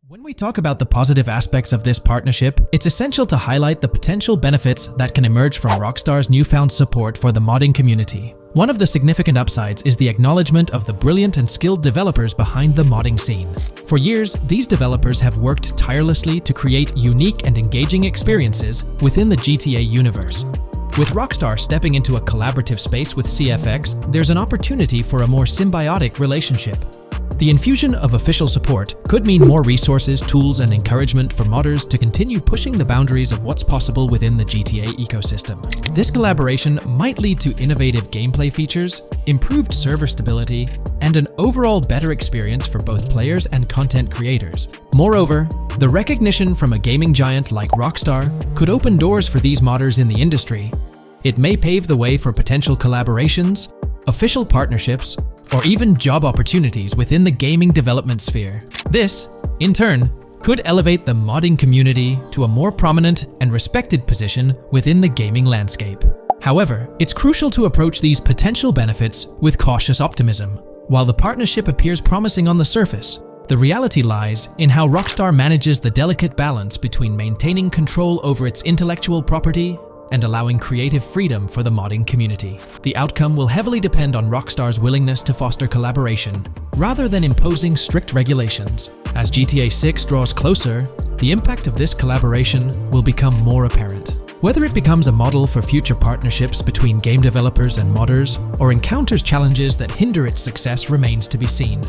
When we talk about the positive aspects of this partnership, it's essential to highlight the potential benefits that can emerge from Rockstar's newfound support for the modding community. One of the significant upsides is the acknowledgement of the brilliant and skilled developers behind the modding scene. For years, these developers have worked tirelessly to create unique and engaging experiences within the GTA universe. With Rockstar stepping into a collaborative space with CFX, there's an opportunity for a more symbiotic relationship. The infusion of official support could mean more resources, tools, and encouragement for modders to continue pushing the boundaries of what's possible within the GTA ecosystem. This collaboration might lead to innovative gameplay features, improved server stability, and an overall better experience for both players and content creators. Moreover, the recognition from a gaming giant like Rockstar could open doors for these modders in the industry. It may pave the way for potential collaborations, official partnerships, or even job opportunities within the gaming development sphere. This, in turn, could elevate the modding community to a more prominent and respected position within the gaming landscape. However, it's crucial to approach these potential benefits with cautious optimism. While the partnership appears promising on the surface, the reality lies in how Rockstar manages the delicate balance between maintaining control over its intellectual property and allowing creative freedom for the modding community. The outcome will heavily depend on Rockstar's willingness to foster collaboration, rather than imposing strict regulations. As GTA 6 draws closer, the impact of this collaboration will become more apparent. Whether it becomes a model for future partnerships between game developers and modders, or encounters challenges that hinder its success remains to be seen.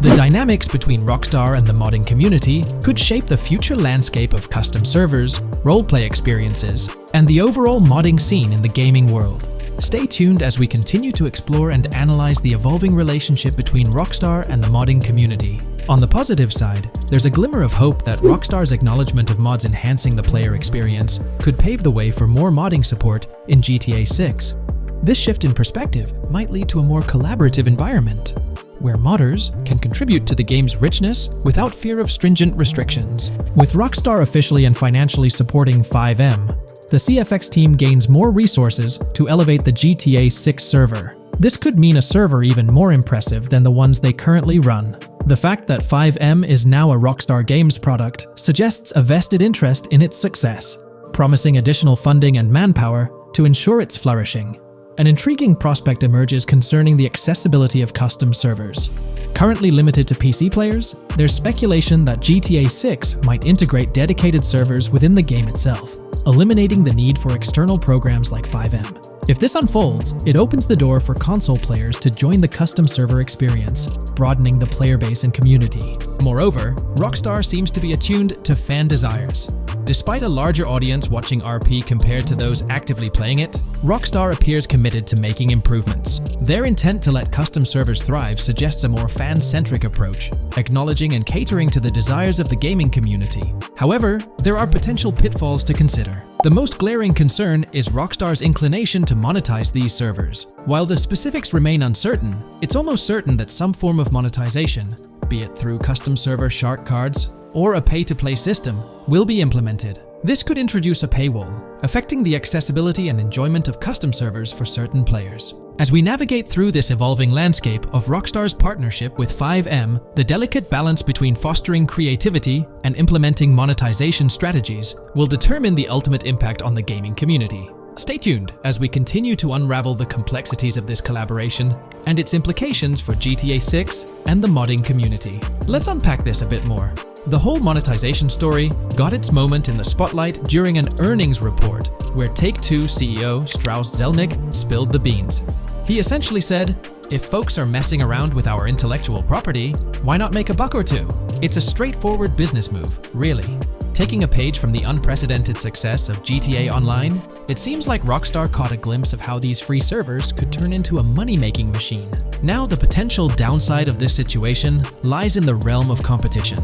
The dynamics between Rockstar and the modding community could shape the future landscape of custom servers, roleplay experiences, and the overall modding scene in the gaming world. Stay tuned as we continue to explore and analyze the evolving relationship between Rockstar and the modding community. On the positive side, there's a glimmer of hope that Rockstar's acknowledgement of mods enhancing the player experience could pave the way for more modding support in GTA 6. This shift in perspective might lead to a more collaborative environment, where modders can contribute to the game's richness without fear of stringent restrictions. With Rockstar officially and financially supporting FiveM, the CFX team gains more resources to elevate the GTA 6 server. This could mean a server even more impressive than the ones they currently run. The fact that FiveM is now a Rockstar Games product suggests a vested interest in its success, promising additional funding and manpower to ensure its flourishing. An intriguing prospect emerges concerning the accessibility of custom servers. Currently limited to PC players, there's speculation that GTA 6 might integrate dedicated servers within the game itself, eliminating the need for external programs like FiveM. If this unfolds, it opens the door for console players to join the custom server experience, broadening the player base and community. Moreover, Rockstar seems to be attuned to fan desires. Despite a larger audience watching RP compared to those actively playing it, Rockstar appears committed to making improvements. Their intent to let custom servers thrive suggests a more fan-centric approach, acknowledging and catering to the desires of the gaming community. However, there are potential pitfalls to consider. The most glaring concern is Rockstar's inclination to monetize these servers. While the specifics remain uncertain, it's almost certain that some form of monetization, be it through custom server shark cards or a pay-to-play system, will be implemented. This could introduce a paywall, affecting the accessibility and enjoyment of custom servers for certain players. As we navigate through this evolving landscape of Rockstar's partnership with FiveM, the delicate balance between fostering creativity and implementing monetization strategies will determine the ultimate impact on the gaming community. Stay tuned as we continue to unravel the complexities of this collaboration and its implications for GTA 6 and the modding community. Let's unpack this a bit more. The whole monetization story got its moment in the spotlight during an earnings report where Take-Two CEO Strauss Zelnick spilled the beans. He essentially said, "If folks are messing around with our intellectual property, why not make a buck or two?" It's a straightforward business move, really. Taking a page from the unprecedented success of GTA Online, it seems like Rockstar caught a glimpse of how these free servers could turn into a money-making machine. Now, the potential downside of this situation lies in the realm of competition.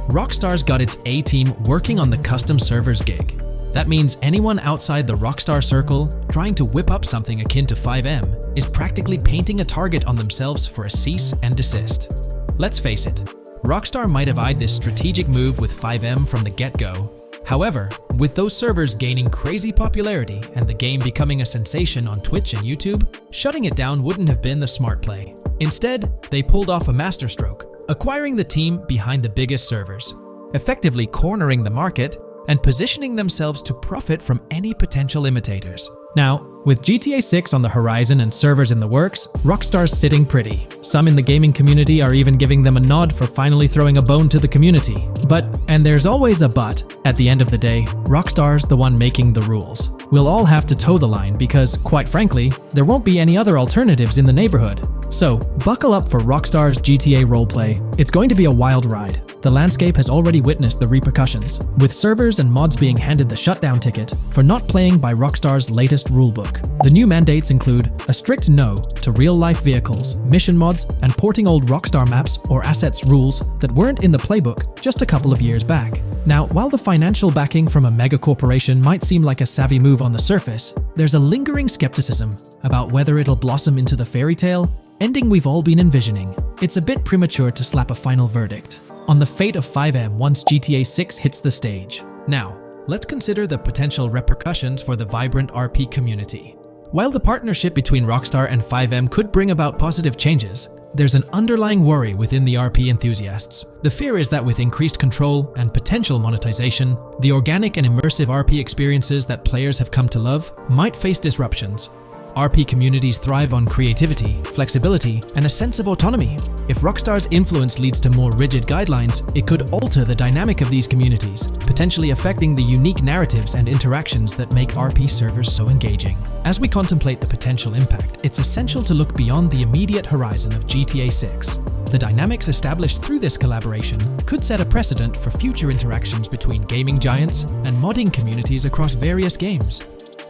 Rockstar's got its A-team working on the custom servers gig. That means anyone outside the Rockstar circle trying to whip up something akin to FiveM is practically painting a target on themselves for a cease and desist. Let's face it, Rockstar might have eyed this strategic move with FiveM from the get-go. However, with those servers gaining crazy popularity and the game becoming a sensation on Twitch and YouTube, shutting it down wouldn't have been the smart play. Instead, they pulled off a masterstroke, acquiring the team behind the biggest servers. effectively cornering the market and positioning themselves to profit from any potential imitators. Now, with GTA 6 on the horizon and servers in the works, Rockstar's sitting pretty. Some in the gaming community are even giving them a nod for finally throwing a bone to the community. But, and there's always a but, at the end of the day, Rockstar's the one making the rules. We'll all have to toe the line because, quite frankly, there won't be any other alternatives in the neighborhood. So, buckle up for Rockstar's GTA roleplay. It's going to be a wild ride. The landscape has already witnessed the repercussions, with servers and mods being handed the shutdown ticket for not playing by Rockstar's latest rulebook. The new mandates include a strict no to real-life vehicles, mission mods, and porting old Rockstar maps or assets rules that weren't in the playbook just a couple of years back. Now, while the financial backing from a mega corporation might seem like a savvy move on the surface, there's a lingering skepticism about whether it'll blossom into the fairy tale ending we've all been envisioning. It's a bit premature to slap a final verdict on the fate of FiveM once GTA 6 hits the stage. Now, let's consider the potential repercussions for the vibrant RP community. While the partnership between Rockstar and FiveM could bring about positive changes, there's an underlying worry within the RP enthusiasts. The fear is that with increased control and potential monetization, the organic and immersive RP experiences that players have come to love might face disruptions. RP communities thrive on creativity, flexibility, and a sense of autonomy. If Rockstar's influence leads to more rigid guidelines, it could alter the dynamic of these communities, potentially affecting the unique narratives and interactions that make RP servers so engaging. As we contemplate the potential impact, it's essential to look beyond the immediate horizon of GTA 6. The dynamics established through this collaboration could set a precedent for future interactions between gaming giants and modding communities across various games.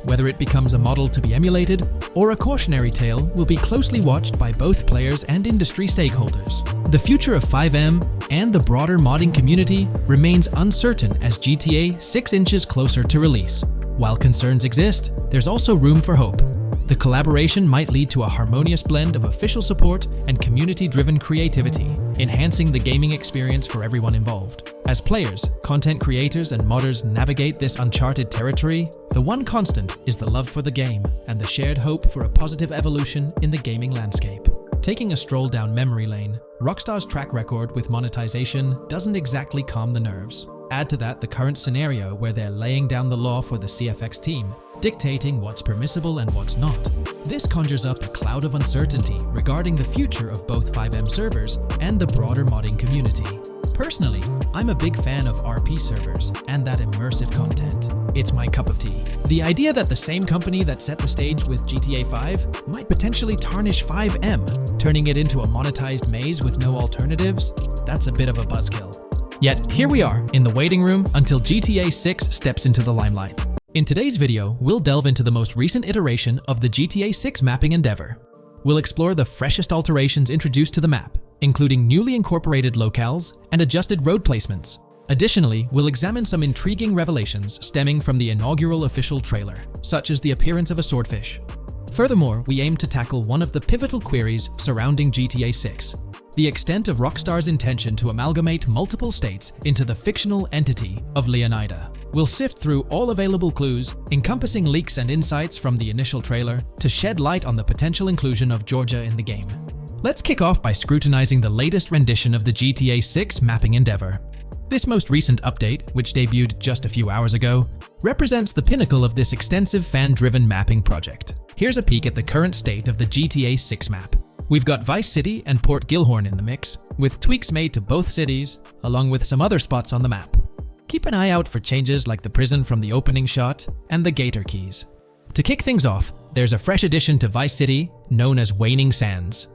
Whether it becomes a model to be emulated or a cautionary tale will be closely watched by both players and industry stakeholders. The future of FiveM and the broader modding community remains uncertain as GTA 6 inches closer to release. While concerns exist, there's also room for hope. The collaboration might lead to a harmonious blend of official support and community-driven creativity, enhancing the gaming experience for everyone involved. As players, content creators, and modders navigate this uncharted territory, the one constant is the love for the game and the shared hope for a positive evolution in the gaming landscape. Taking a stroll down memory lane, Rockstar's track record with monetization doesn't exactly calm the nerves. Add to that the current scenario where they're laying down the law for the CFX team, dictating what's permissible and what's not. This conjures up a cloud of uncertainty regarding the future of both FiveM servers and the broader modding community. Personally, I'm a big fan of RP servers and that immersive content. It's my cup of tea. The idea that the same company that set the stage with GTA 5 might potentially tarnish FiveM, turning it into a monetized maze with no alternatives, that's a bit of a buzzkill. Yet here we are in the waiting room until GTA 6 steps into the limelight. In today's video, we'll delve into the most recent iteration of the GTA 6 mapping endeavor. We'll explore the freshest alterations introduced to the map, including newly incorporated locales and adjusted road placements. Additionally, we'll examine some intriguing revelations stemming from the inaugural official trailer, such as the appearance of a swordfish. Furthermore, we aim to tackle one of the pivotal queries surrounding GTA 6, the extent of Rockstar's intention to amalgamate multiple states into the fictional entity of Leonida. We'll sift through all available clues, encompassing leaks and insights from the initial trailer, to shed light on the potential inclusion of Georgia in the game. Let's kick off by scrutinizing the latest rendition of the GTA 6 mapping endeavor. This most recent update, which debuted just a few hours ago, represents the pinnacle of this extensive fan-driven mapping project. Here's a peek at the current state of the GTA 6 map. We've got Vice City and Port Gilhorn in the mix, with tweaks made to both cities, along with some other spots on the map. Keep an eye out for changes like the prison from the opening shot and the Gator Keys. To kick things off, there's a fresh addition to Vice City known as Waning Sands.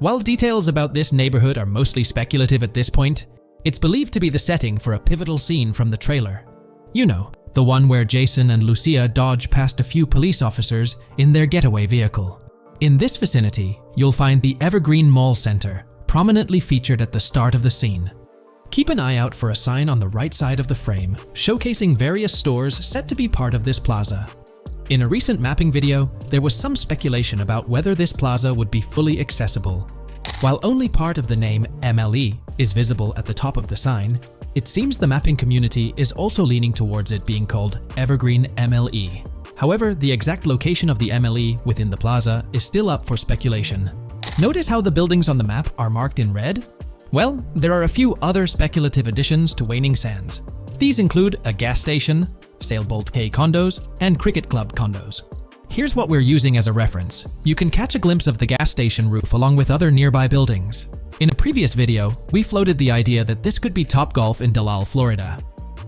While details about this neighborhood are mostly speculative at this point, it's believed to be the setting for a pivotal scene from the trailer. You know, the one where Jason and Lucia dodge past a few police officers in their getaway vehicle. In this vicinity, you'll find the Evergreen Mall Center, prominently featured at the start of the scene. Keep an eye out for a sign on the right side of the frame, showcasing various stores set to be part of this plaza. In a recent mapping video, there was some speculation about whether this plaza would be fully accessible. While only part of the name MLE is visible at the top of the sign, it seems the mapping community is also leaning towards it being called Evergreen MLE. However, the exact location of the MLE within the plaza is still up for speculation. Notice how the buildings on the map are marked in red? Well, there are a few other speculative additions to Waning Sands. These include a gas station, Sailbolt K condos, and Cricket Club condos. Here's what we're using as a reference. You can catch a glimpse of the gas station roof along with other nearby buildings. In a previous video, we floated the idea that this could be Topgolf in Dalal, Florida.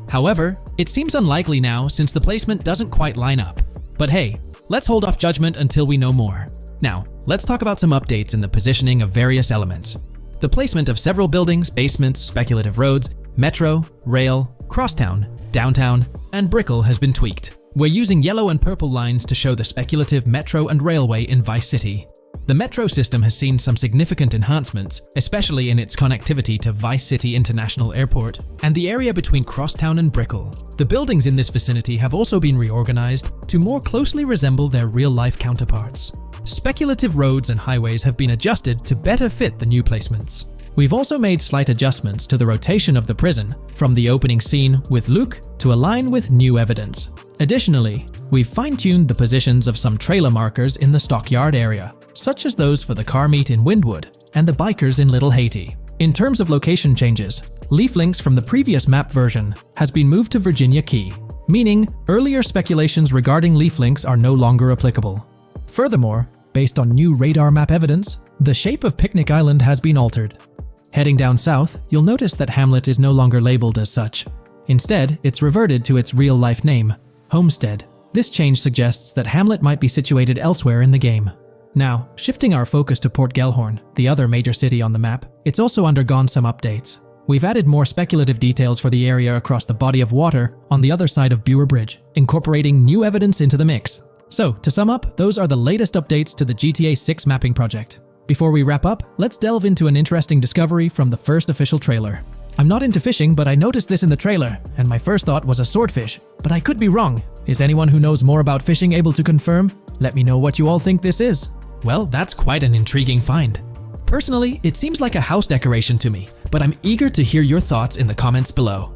However, it seems unlikely now since the placement doesn't quite line up. But hey, let's hold off judgment until we know more. Now, let's talk about some updates in the positioning of various elements. The placement of several buildings, basements, speculative roads, metro, rail, crosstown, downtown, and Brickell has been tweaked. We're using yellow and purple lines to show the speculative metro and railway in Vice City. The metro system has seen some significant enhancements, especially in its connectivity to Vice City International Airport and the area between Crosstown and Brickell. The buildings in this vicinity have also been reorganized to more closely resemble their real-life counterparts. Speculative roads and highways have been adjusted to better fit the new placements. We've also made slight adjustments to the rotation of the prison from the opening scene with Luke to align with new evidence. Additionally, we've fine-tuned the positions of some trailer markers in the stockyard area, such as those for the car meet in Windwood and the bikers in Little Haiti. In terms of location changes, leaf links from the previous map version has been moved to Virginia Key, meaning earlier speculations regarding leaf links are no longer applicable. Furthermore, based on new radar map evidence, the shape of Picnic Island has been altered. Heading down south, you'll notice that Hamlet is no longer labeled as such. Instead, it's reverted to its real-life name, Homestead. This change suggests that Hamlet might be situated elsewhere in the game. Now, shifting our focus to Port Gellhorn, the other major city on the map, it's also undergone some updates. We've added more speculative details for the area across the body of water on the other side of Buer Bridge, incorporating new evidence into the mix. So, to sum up, those are the latest updates to the GTA 6 mapping project. Before we wrap up, let's delve into an interesting discovery from the first official trailer. I'm not into fishing, but I noticed this in the trailer, and my first thought was a swordfish. But I could be wrong. Is anyone who knows more about fishing able to confirm? Let me know what you all think this is. Well, that's quite an intriguing find. Personally, it seems like a house decoration to me, but I'm eager to hear your thoughts in the comments below.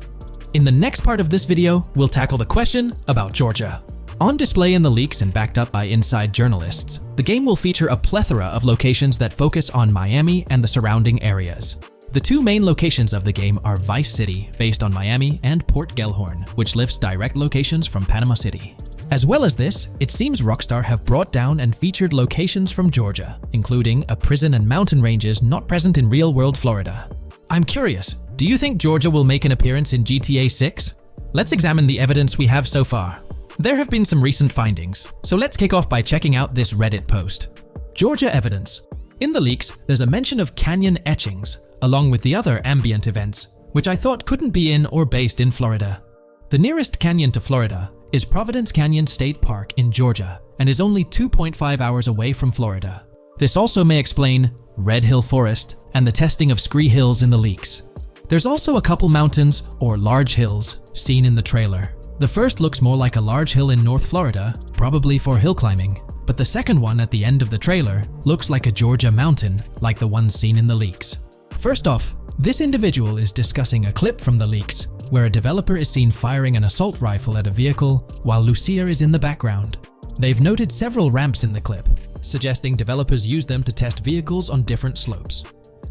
In the next part of this video, we'll tackle the question about Georgia. On display in the leaks and backed up by inside journalists, the game will feature a plethora of locations that focus on Miami and the surrounding areas. The two main locations of the game are Vice City, based on Miami, and Port Gellhorn, which lifts direct locations from Panama City. As well as this, it seems Rockstar have brought down and featured locations from Georgia, including a prison and mountain ranges not present in real-world Florida. I'm curious, do you think Georgia will make an appearance in GTA 6? Let's examine the evidence we have so far. There have been some recent findings, so let's kick off by checking out this Reddit post. Georgia evidence. In the leaks, there's a mention of canyon etchings, along with the other ambient events, which I thought couldn't be in or based in Florida. The nearest canyon to Florida is Providence Canyon State Park in Georgia and is only 2.5 hours away from Florida. This also may explain Red Hill Forest and the testing of Scree Hills in the leaks. There's also a couple mountains or large hills seen in the trailer. The first looks more like a large hill in North Florida, probably for hill climbing, but the second one at the end of the trailer looks like a Georgia mountain, like the ones seen in the leaks. First off, this individual is discussing a clip from the leaks, where a developer is seen firing an assault rifle at a vehicle while Lucia is in the background. They've noted several ramps in the clip, suggesting developers use them to test vehicles on different slopes.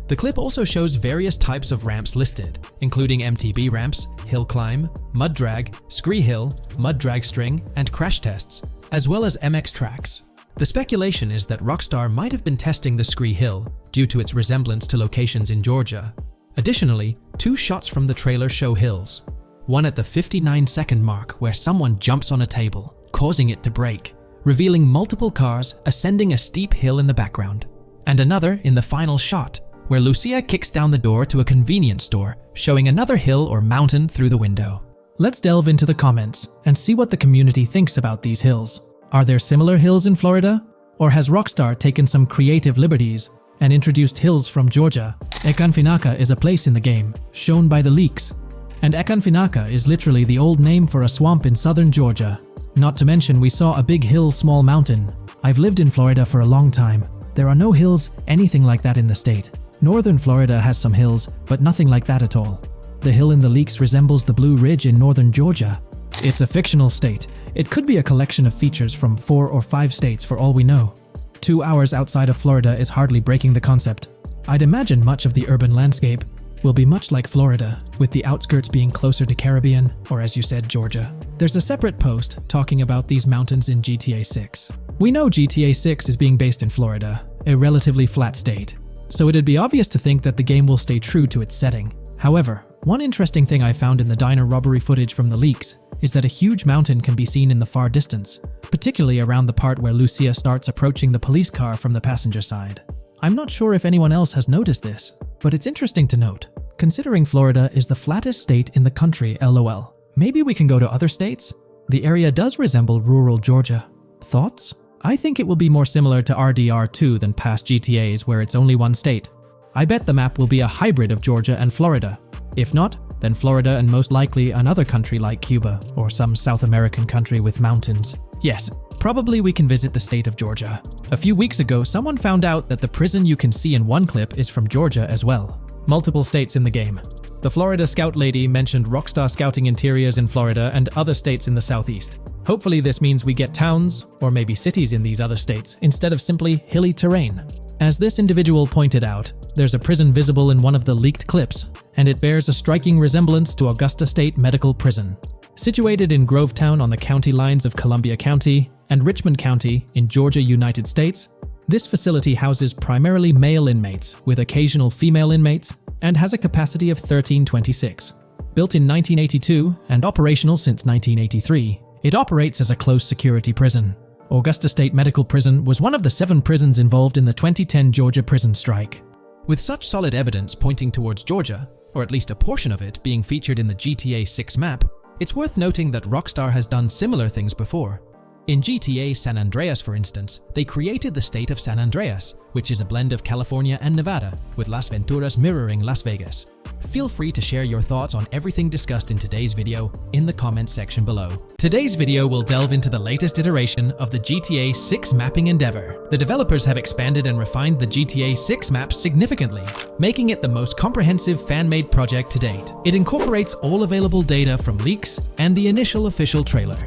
The clip also shows various types of ramps listed, including MTB ramps, hill climb, mud drag, scree hill, mud drag string, and crash tests, as well as MX tracks. The speculation is that Rockstar might have been testing the Scree Hill due to its resemblance to locations in Georgia. Additionally, two shots from the trailer show hills. One at the 59-second mark where someone jumps on a table, causing it to break, revealing multiple cars ascending a steep hill in the background. And another in the final shot, where Lucia kicks down the door to a convenience store, showing another hill or mountain through the window. Let's delve into the comments and see what the community thinks about these hills. Are there similar hills in Florida? Or has Rockstar taken some creative liberties and introduced hills from Georgia? Ekanfinaka is a place in the game, shown by the leaks. And Ekanfinaka is literally the old name for a swamp in southern Georgia. Not to mention we saw a big hill, small mountain. I've lived in Florida for a long time. There are no hills, anything like that in the state. Northern Florida has some hills, but nothing like that at all. The hill in the leaks resembles the Blue Ridge in northern Georgia. It's a fictional state. It could be a collection of features from 4 or 5 states for all we know. 2 hours outside of Florida is hardly breaking the concept. I'd imagine much of the urban landscape will be much like Florida, with the outskirts being closer to Caribbean, or as you said, Georgia. There's a separate post talking about these mountains in GTA 6. We know GTA 6 is being based in Florida, a relatively flat state, so it'd be obvious to think that the game will stay true to its setting. However, one interesting thing I found in the diner robbery footage from the leaks is that a huge mountain can be seen in the far distance, particularly around the part where Lucia starts approaching the police car from the passenger side. I'm not sure if anyone else has noticed this, but it's interesting to note, considering Florida is the flattest state in the country, LOL. Maybe we can go to other states? The area does resemble rural Georgia. Thoughts? I think it will be more similar to RDR2 than past GTAs where it's only one state. I bet the map will be a hybrid of Georgia and Florida. If not, then Florida and most likely another country like Cuba or some South American country with mountains. Yes, probably we can visit the state of Georgia. A few weeks ago, someone found out that the prison you can see in one clip is from Georgia as well. Multiple states in the game. The Florida Scout lady mentioned Rockstar Scouting interiors in Florida and other states in the southeast. Hopefully this means we get towns, or maybe cities in these other states, instead of simply hilly terrain. As this individual pointed out, there's a prison visible in one of the leaked clips, and it bears a striking resemblance to Augusta State Medical Prison. Situated in Grovetown on the county lines of Columbia County and Richmond County in Georgia, United States, this facility houses primarily male inmates with occasional female inmates and has a capacity of 1326. Built in 1982 and operational since 1983, it operates as a close security prison. Augusta State Medical Prison was one of the 7 prisons involved in the 2010 Georgia prison strike. With such solid evidence pointing towards Georgia, or at least a portion of it being featured in the GTA 6 map, it's worth noting that Rockstar has done similar things before. In GTA San Andreas, for instance, they created the state of San Andreas, which is a blend of California and Nevada, with Las Venturas mirroring Las Vegas. Feel free to share your thoughts on everything discussed in today's video in the comments section below. Today's video will delve into the latest iteration of the GTA 6 mapping endeavor. The developers have expanded and refined the GTA 6 map significantly, making it the most comprehensive fan-made project to date. It incorporates all available data from leaks and the initial official trailer.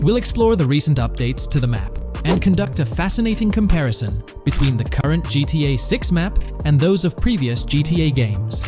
We'll explore the recent updates to the map and conduct a fascinating comparison between the current GTA 6 map and those of previous GTA games.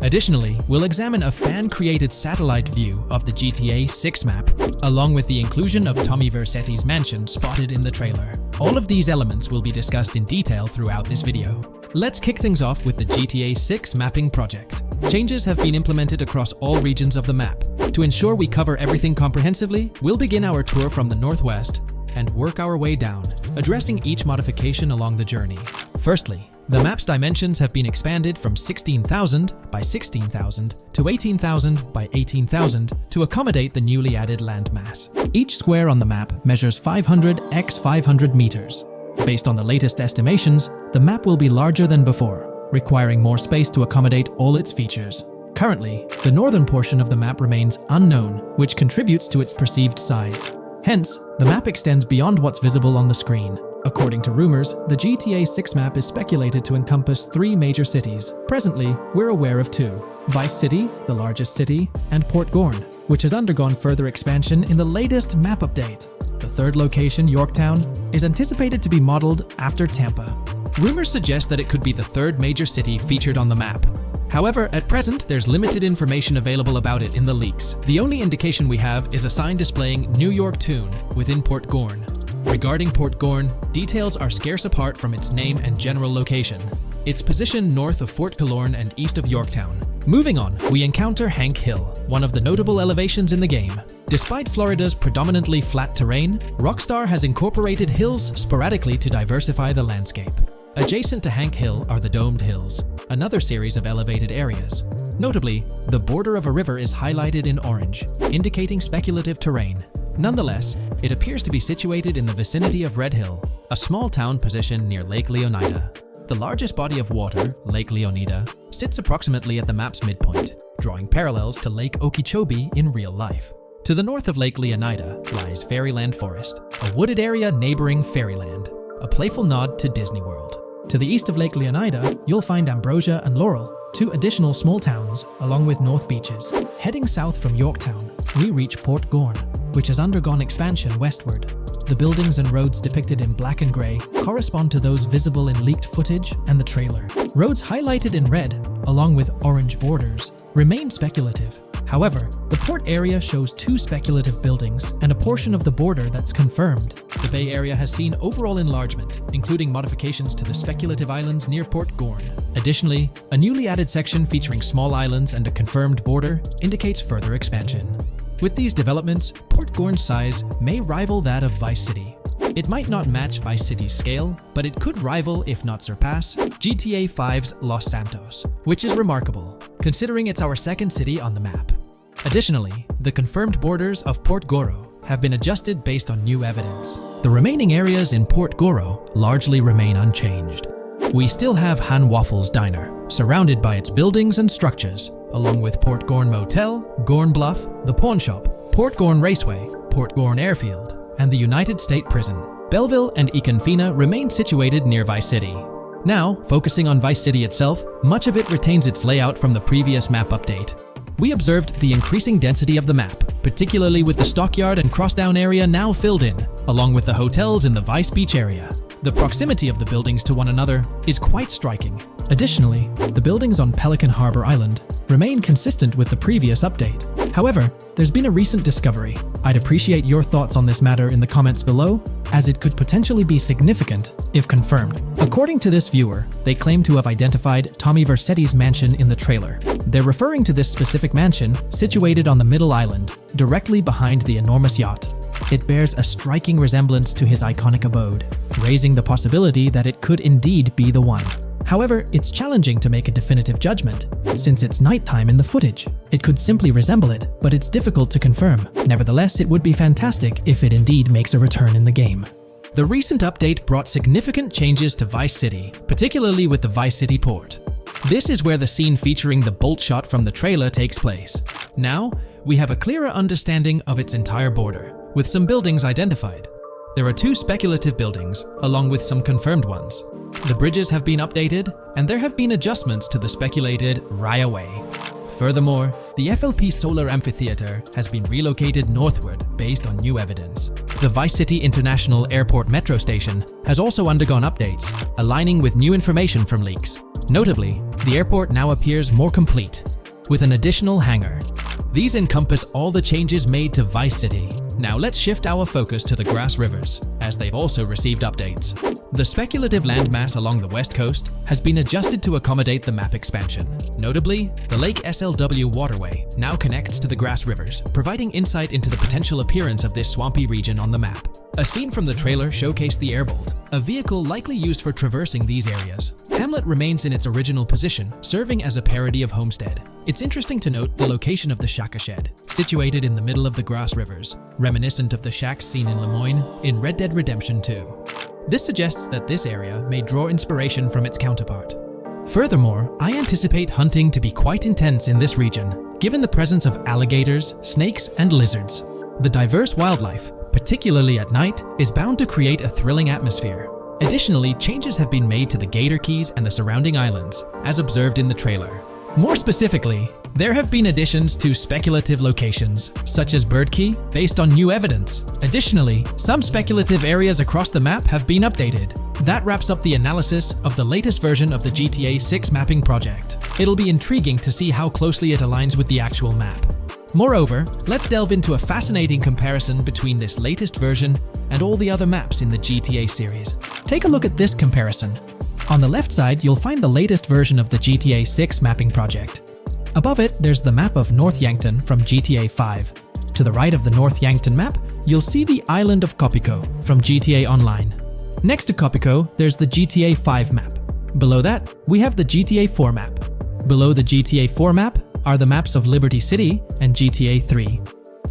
Additionally, we'll examine a fan-created satellite view of the GTA 6 map, along with the inclusion of Tommy Vercetti's mansion spotted in the trailer. All of these elements will be discussed in detail throughout this video. Let's kick things off with the GTA 6 mapping project. Changes have been implemented across all regions of the map. To ensure we cover everything comprehensively, we'll begin our tour from the northwest and work our way down, addressing each modification along the journey. Firstly, the map's dimensions have been expanded from 16,000 by 16,000 to 18,000 by 18,000 to accommodate the newly added landmass. Each square on the map measures 500 x 500 meters. Based on the latest estimations, the map will be larger than before, requiring more space to accommodate all its features. Currently, the northern portion of the map remains unknown, which contributes to its perceived size. Hence, the map extends beyond what's visible on the screen. According to rumors, the GTA 6 map is speculated to encompass 3 major cities. Presently, we're aware of 2. Vice City, the largest city, and Port Gorn, which has undergone further expansion in the latest map update. The third location, Yorktown, is anticipated to be modeled after Tampa. Rumors suggest that it could be the 3rd major city featured on the map. However, at present, there's limited information available about it in the leaks. The only indication we have is a sign displaying New York Tune within Port Gorn. Regarding Port Gorn, details are scarce apart from its name and general location. It's positioned north of Fort Calorn and east of Yorktown. Moving on, we encounter Hank Hill, one of the notable elevations in the game. Despite Florida's predominantly flat terrain, Rockstar has incorporated hills sporadically to diversify the landscape. Adjacent to Hank Hill are the Domed Hills, another series of elevated areas. Notably, the border of a river is highlighted in orange, indicating speculative terrain. Nonetheless, it appears to be situated in the vicinity of Red Hill, a small town positioned near Lake Leonida. The largest body of water, Lake Leonida, sits approximately at the map's midpoint, drawing parallels to Lake Okeechobee in real life. To the north of Lake Leonida lies Fairyland Forest, a wooded area neighboring Fairyland, a playful nod to Disney World. To the east of Lake Leonida, you'll find Ambrosia and Laurel, 2 additional small towns, along with North Beaches. Heading south from Yorktown, we reach Port Gorn, which has undergone expansion westward. The buildings and roads depicted in black and grey correspond to those visible in leaked footage and the trailer. Roads highlighted in red, along with orange borders, remain speculative. However, the port area shows 2 speculative buildings and a portion of the border that's confirmed. The Bay Area has seen overall enlargement, including modifications to the speculative islands near Port Gorn. Additionally, a newly added section featuring small islands and a confirmed border indicates further expansion. With these developments, Port Gorn's size may rival that of Vice City. It might not match Vice City's scale, but it could rival, if not surpass, GTA 5's Los Santos, which is remarkable, considering it's our second city on the map. Additionally, the confirmed borders of Port Goro have been adjusted based on new evidence. The remaining areas in Port Goro largely remain unchanged. We still have Han Waffles Diner, surrounded by its buildings and structures, along with Port Gorn Motel, Gorn Bluff, the Pawn Shop, Port Gorn Raceway, Port Gorn Airfield, and the United State Prison. Belleville and Econfina remain situated near Vice City. Now, focusing on Vice City itself, much of it retains its layout from the previous map update. We observed the increasing density of the map, particularly with the stockyard and crossdown area now filled in, along with the hotels in the Vice Beach area. The proximity of the buildings to one another is quite striking. Additionally, the buildings on Pelican Harbor Island remain consistent with the previous update. However, there's been a recent discovery. I'd appreciate your thoughts on this matter in the comments below, as it could potentially be significant if confirmed. According to this viewer, they claim to have identified Tommy Vercetti's mansion in the trailer. They're referring to this specific mansion situated on the middle island, directly behind the enormous yacht. It bears a striking resemblance to his iconic abode, raising the possibility that it could indeed be the one. However, it's challenging to make a definitive judgment, since it's nighttime in the footage. It could simply resemble it, but it's difficult to confirm. Nevertheless, it would be fantastic if it indeed makes a return in the game. The recent update brought significant changes to Vice City, particularly with the Vice City port. This is where the scene featuring the bolt shot from the trailer takes place. Now, we have a clearer understanding of its entire border, with some buildings identified. There are 2 speculative buildings, along with some confirmed ones. The bridges have been updated, and there have been adjustments to the speculated Raya Way. Furthermore, the FLP Solar Amphitheater has been relocated northward based on new evidence. The Vice City International Airport metro station has also undergone updates, aligning with new information from leaks. Notably, the airport now appears more complete, with an additional hangar. These encompass all the changes made to Vice City. Now let's shift our focus to the Grass Rivers, as they've also received updates. The speculative landmass along the west coast has been adjusted to accommodate the map expansion. Notably, the Lake SLW waterway now connects to the Grass Rivers, providing insight into the potential appearance of this swampy region on the map. A scene from the trailer showcased the Airbolt, a vehicle likely used for traversing these areas. Hamlet remains in its original position, serving as a parody of Homestead. It's interesting to note the location of the Shaka Shed, situated in the middle of the Grass Rivers, reminiscent of the shacks seen in Lemoyne in Red Dead Redemption 2. This suggests that this area may draw inspiration from its counterpart. Furthermore, I anticipate hunting to be quite intense in this region, given the presence of alligators, snakes, and lizards. The diverse wildlife, particularly at night, is bound to create a thrilling atmosphere. Additionally, changes have been made to the Gator Keys and the surrounding islands, as observed in the trailer. More specifically, there have been additions to speculative locations, such as Bird Key, based on new evidence. Additionally, some speculative areas across the map have been updated. That wraps up the analysis of the latest version of the GTA 6 mapping project. It'll be intriguing to see how closely it aligns with the actual map. Moreover, let's delve into a fascinating comparison between this latest version and all the other maps in the GTA series. Take a look at this comparison. On the left side, you'll find the latest version of the GTA 6 mapping project. Above it, there's the map of North Yankton from GTA 5. To the right of the North Yankton map, you'll see the island of Copico from GTA Online. Next to Copico, there's the GTA 5 map. Below that, we have the GTA 4 map. Below the GTA 4 map are the maps of Liberty City and GTA 3.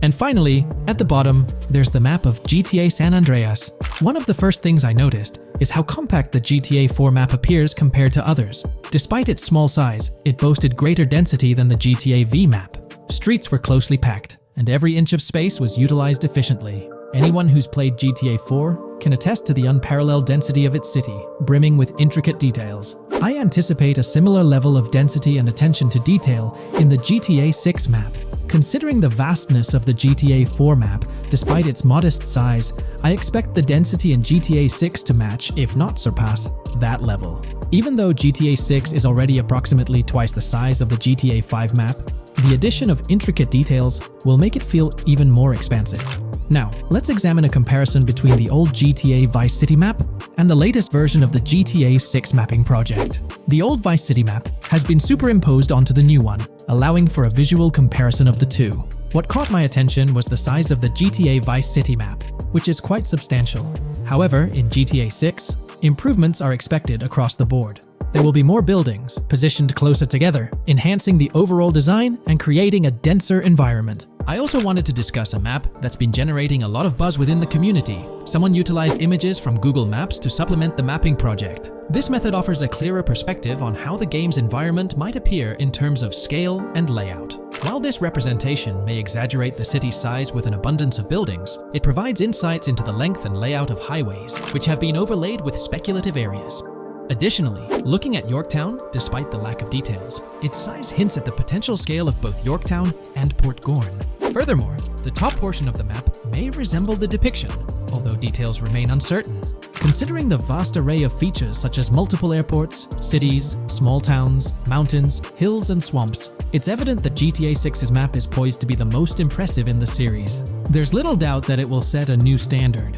And finally, at the bottom, there's the map of GTA San Andreas. One of the first things I noticed is how compact the GTA 4 map appears compared to others. Despite its small size, it boasted greater density than the GTA V map. Streets were closely packed, and every inch of space was utilized efficiently. Anyone who's played GTA 4 can attest to the unparalleled density of its city, brimming with intricate details. I anticipate a similar level of density and attention to detail in the GTA 6 map. Considering the vastness of the GTA 4 map, despite its modest size, I expect the density in GTA 6 to match, if not surpass, that level. Even though GTA 6 is already approximately twice the size of the GTA 5 map, the addition of intricate details will make it feel even more expansive. Now, let's examine a comparison between the old GTA Vice City map and the latest version of the GTA 6 mapping project. The old Vice City map has been superimposed onto the new one, allowing for a visual comparison of the two. What caught my attention was the size of the GTA Vice City map, which is quite substantial. However, in GTA 6, improvements are expected across the board. There will be more buildings, positioned closer together, enhancing the overall design and creating a denser environment. I also wanted to discuss a map that's been generating a lot of buzz within the community. Someone utilized images from Google Maps to supplement the mapping project. This method offers a clearer perspective on how the game's environment might appear in terms of scale and layout. While this representation may exaggerate the city's size with an abundance of buildings, it provides insights into the length and layout of highways, which have been overlaid with speculative areas. Additionally, looking at Yorktown, despite the lack of details, its size hints at the potential scale of both Yorktown and Port Gorn. Furthermore, the top portion of the map may resemble the depiction, although details remain uncertain. Considering the vast array of features such as multiple airports, cities, small towns, mountains, hills, and swamps, it's evident that GTA 6's map is poised to be the most impressive in the series. There's little doubt that it will set a new standard.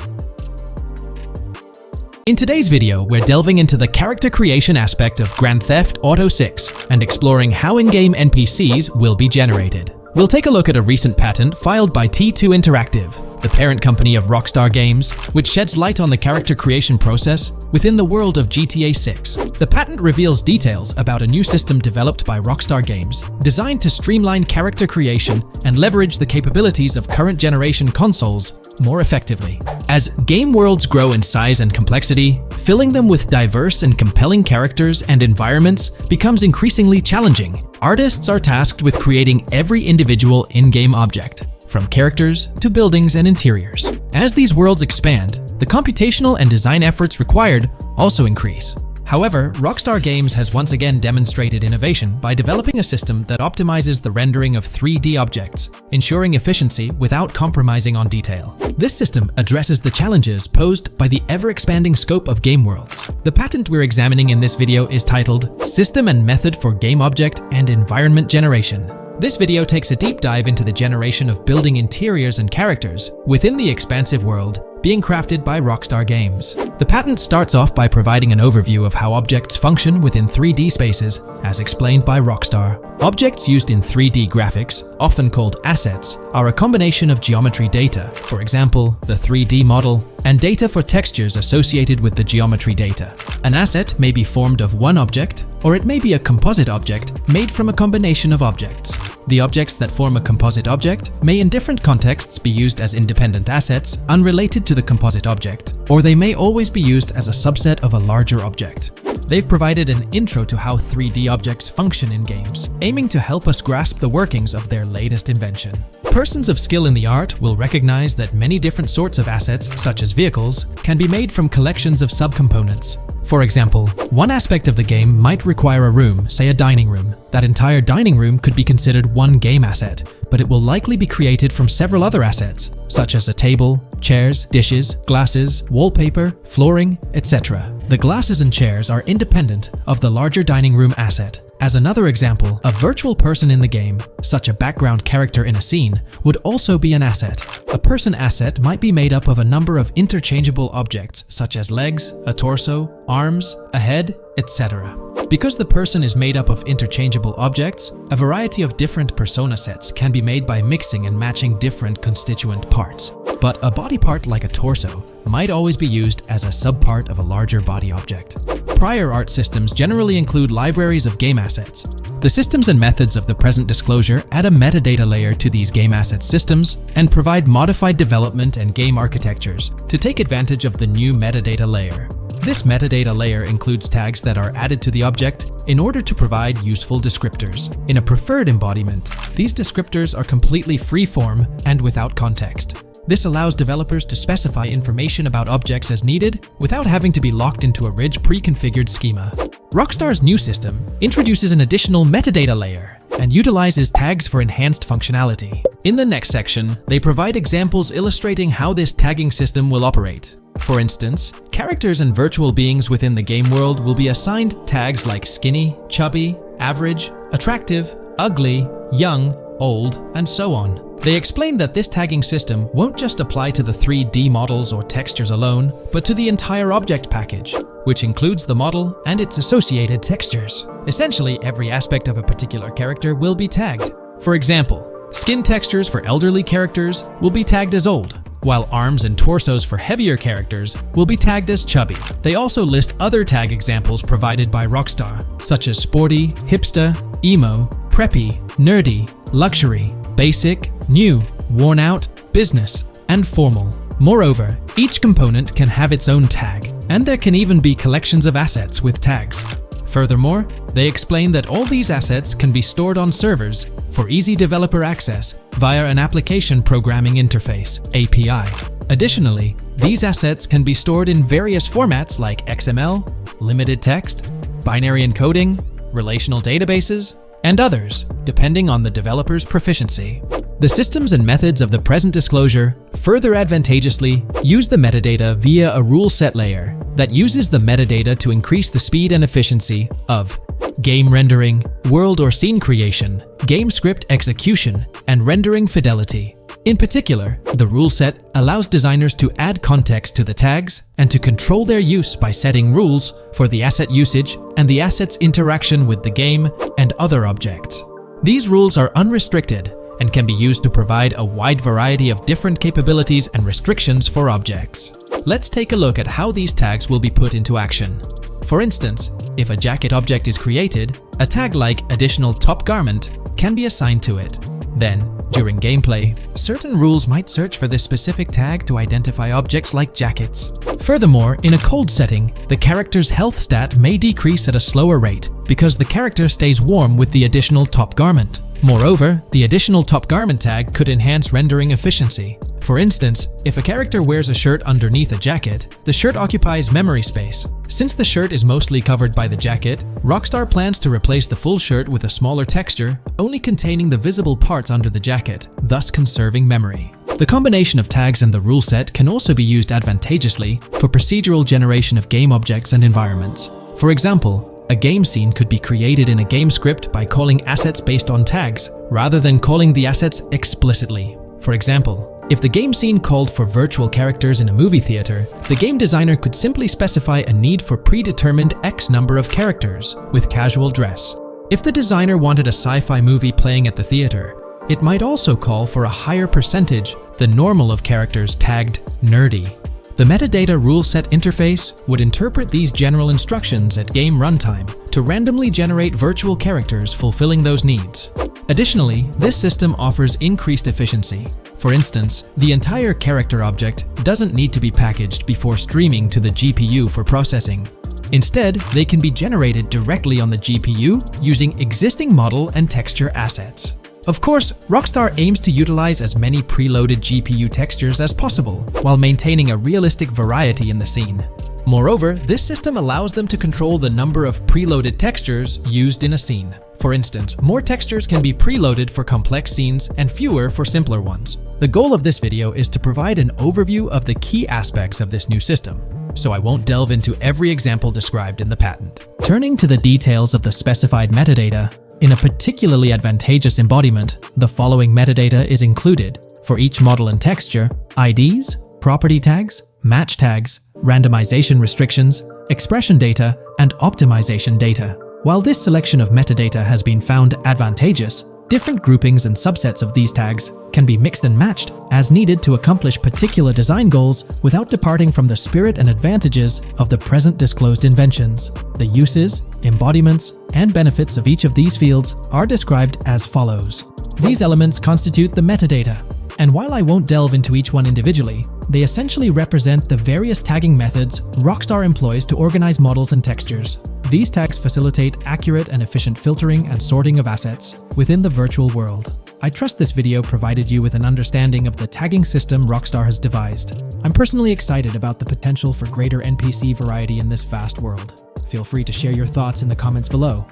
In today's video, we're delving into the character creation aspect of Grand Theft Auto 6 and exploring how in-game NPCs will be generated. We'll take a look at a recent patent filed by T2 Interactive, the parent company of Rockstar Games, which sheds light on the character creation process within the world of GTA 6. The patent reveals details about a new system developed by Rockstar Games, designed to streamline character creation and leverage the capabilities of current generation consoles more effectively. As game worlds grow in size and complexity, filling them with diverse and compelling characters and environments becomes increasingly challenging. Artists are tasked with creating every individual in-game object, from characters to buildings and interiors. As these worlds expand, the computational and design efforts required also increase. However, Rockstar Games has once again demonstrated innovation by developing a system that optimizes the rendering of 3D objects, ensuring efficiency without compromising on detail. This system addresses the challenges posed by the ever-expanding scope of game worlds. The patent we're examining in this video is titled System and Method for Game Object and Environment Generation. This video takes a deep dive into the generation of building interiors and characters within the expansive world being crafted by Rockstar Games. The patent starts off by providing an overview of how objects function within 3D spaces, as explained by Rockstar. Objects used in 3D graphics, often called assets, are a combination of geometry data, for example, the 3D model, and data for textures associated with the geometry data. An asset may be formed of one object, or it may be a composite object made from a combination of objects. The objects that form a composite object may in different contexts be used as independent assets unrelated to the composite object, or they may always be used as a subset of a larger object. They've provided an intro to how 3D objects function in games, aiming to help us grasp the workings of their latest invention. Persons of skill in the art will recognize that many different sorts of assets, such as vehicles, can be made from collections of subcomponents. For example, one aspect of the game might require a room, say a dining room. That entire dining room could be considered one game asset, but it will likely be created from several other assets, such as a table, chairs, dishes, glasses, wallpaper, flooring, etc. The glasses and chairs are independent of the larger dining room asset. As another example, a virtual person in the game, such a background character in a scene, would also be an asset. A person asset might be made up of a number of interchangeable objects, such as legs, a torso, arms, a head, etc. Because the person is made up of interchangeable objects, a variety of different persona sets can be made by mixing and matching different constituent parts. But a body part like a torso might always be used as a subpart of a larger body object. Prior art systems generally include libraries of game assets. The systems and methods of the present disclosure add a metadata layer to these game asset systems and provide modified development and game architectures to take advantage of the new metadata layer. This metadata layer includes tags that are added to the object in order to provide useful descriptors. In a preferred embodiment, these descriptors are completely free-form and without context. This allows developers to specify information about objects as needed without having to be locked into a rich pre-configured schema. Rockstar's new system introduces an additional metadata layer and utilizes tags for enhanced functionality. In the next section, they provide examples illustrating how this tagging system will operate. For instance, characters and virtual beings within the game world will be assigned tags like skinny, chubby, average, attractive, ugly, young, old, and so on. They explain that this tagging system won't just apply to the 3D models or textures alone, but to the entire object package, which includes the model and its associated textures. Essentially, every aspect of a particular character will be tagged. For example, skin textures for elderly characters will be tagged as old, while arms and torsos for heavier characters will be tagged as chubby. They also list other tag examples provided by Rockstar, such as sporty, hipster, emo, preppy, nerdy, luxury, basic, new, worn out, business, and formal. Moreover, each component can have its own tag, and there can even be collections of assets with tags. Furthermore, they explain that all these assets can be stored on servers for easy developer access via an application programming interface (API). Additionally, these assets can be stored in various formats like XML, limited text, binary encoding, relational databases, and others, depending on the developer's proficiency. The systems and methods of the present disclosure further advantageously use the metadata via a rule set layer that uses the metadata to increase the speed and efficiency of game rendering, world or scene creation, game script execution, and rendering fidelity. In particular, the rule set allows designers to add context to the tags and to control their use by setting rules for the asset usage and the asset's interaction with the game and other objects. These rules are unrestricted and can be used to provide a wide variety of different capabilities and restrictions for objects. Let's take a look at how these tags will be put into action. For instance, if a jacket object is created, a tag like additional top garment can be assigned to it. Then, during gameplay, certain rules might search for this specific tag to identify objects like jackets. Furthermore, in a cold setting, the character's health stat may decrease at a slower rate because the character stays warm with the additional top garment. Moreover, the additional top garment tag could enhance rendering efficiency. For instance, if a character wears a shirt underneath a jacket, the shirt occupies memory space. Since the shirt is mostly covered by the jacket, Rockstar plans to replace the full shirt with a smaller texture, only containing the visible parts under the jacket, thus conserving memory. The combination of tags and the rule set can also be used advantageously for procedural generation of game objects and environments. For example, a game scene could be created in a game script by calling assets based on tags, rather than calling the assets explicitly. For example, if the game scene called for virtual characters in a movie theater, the game designer could simply specify a need for predetermined X number of characters with casual dress. If the designer wanted a sci-fi movie playing at the theater, it might also call for a higher percentage than normal of characters tagged nerdy. The metadata rule set interface would interpret these general instructions at game runtime to randomly generate virtual characters fulfilling those needs. Additionally, this system offers increased efficiency. For instance, the entire character object doesn't need to be packaged before streaming to the GPU for processing. Instead, they can be generated directly on the GPU using existing model and texture assets. Of course, Rockstar aims to utilize as many preloaded GPU textures as possible, while maintaining a realistic variety in the scene. Moreover, this system allows them to control the number of preloaded textures used in a scene. For instance, more textures can be preloaded for complex scenes and fewer for simpler ones. The goal of this video is to provide an overview of the key aspects of this new system, so I won't delve into every example described in the patent. Turning to the details of the specified metadata, in a particularly advantageous embodiment, the following metadata is included for each model and texture: IDs, property tags, match tags, randomization restrictions, expression data, and optimization data. While this selection of metadata has been found advantageous, different groupings and subsets of these tags can be mixed and matched as needed to accomplish particular design goals without departing from the spirit and advantages of the present disclosed inventions. The uses, embodiments, and benefits of each of these fields are described as follows. These elements constitute the metadata, and while I won't delve into each one individually, they essentially represent the various tagging methods Rockstar employs to organize models and textures. These tags facilitate accurate and efficient filtering and sorting of assets within the virtual world. I trust this video provided you with an understanding of the tagging system Rockstar has devised. I'm personally excited about the potential for greater NPC variety in this vast world. Feel free to share your thoughts in the comments below.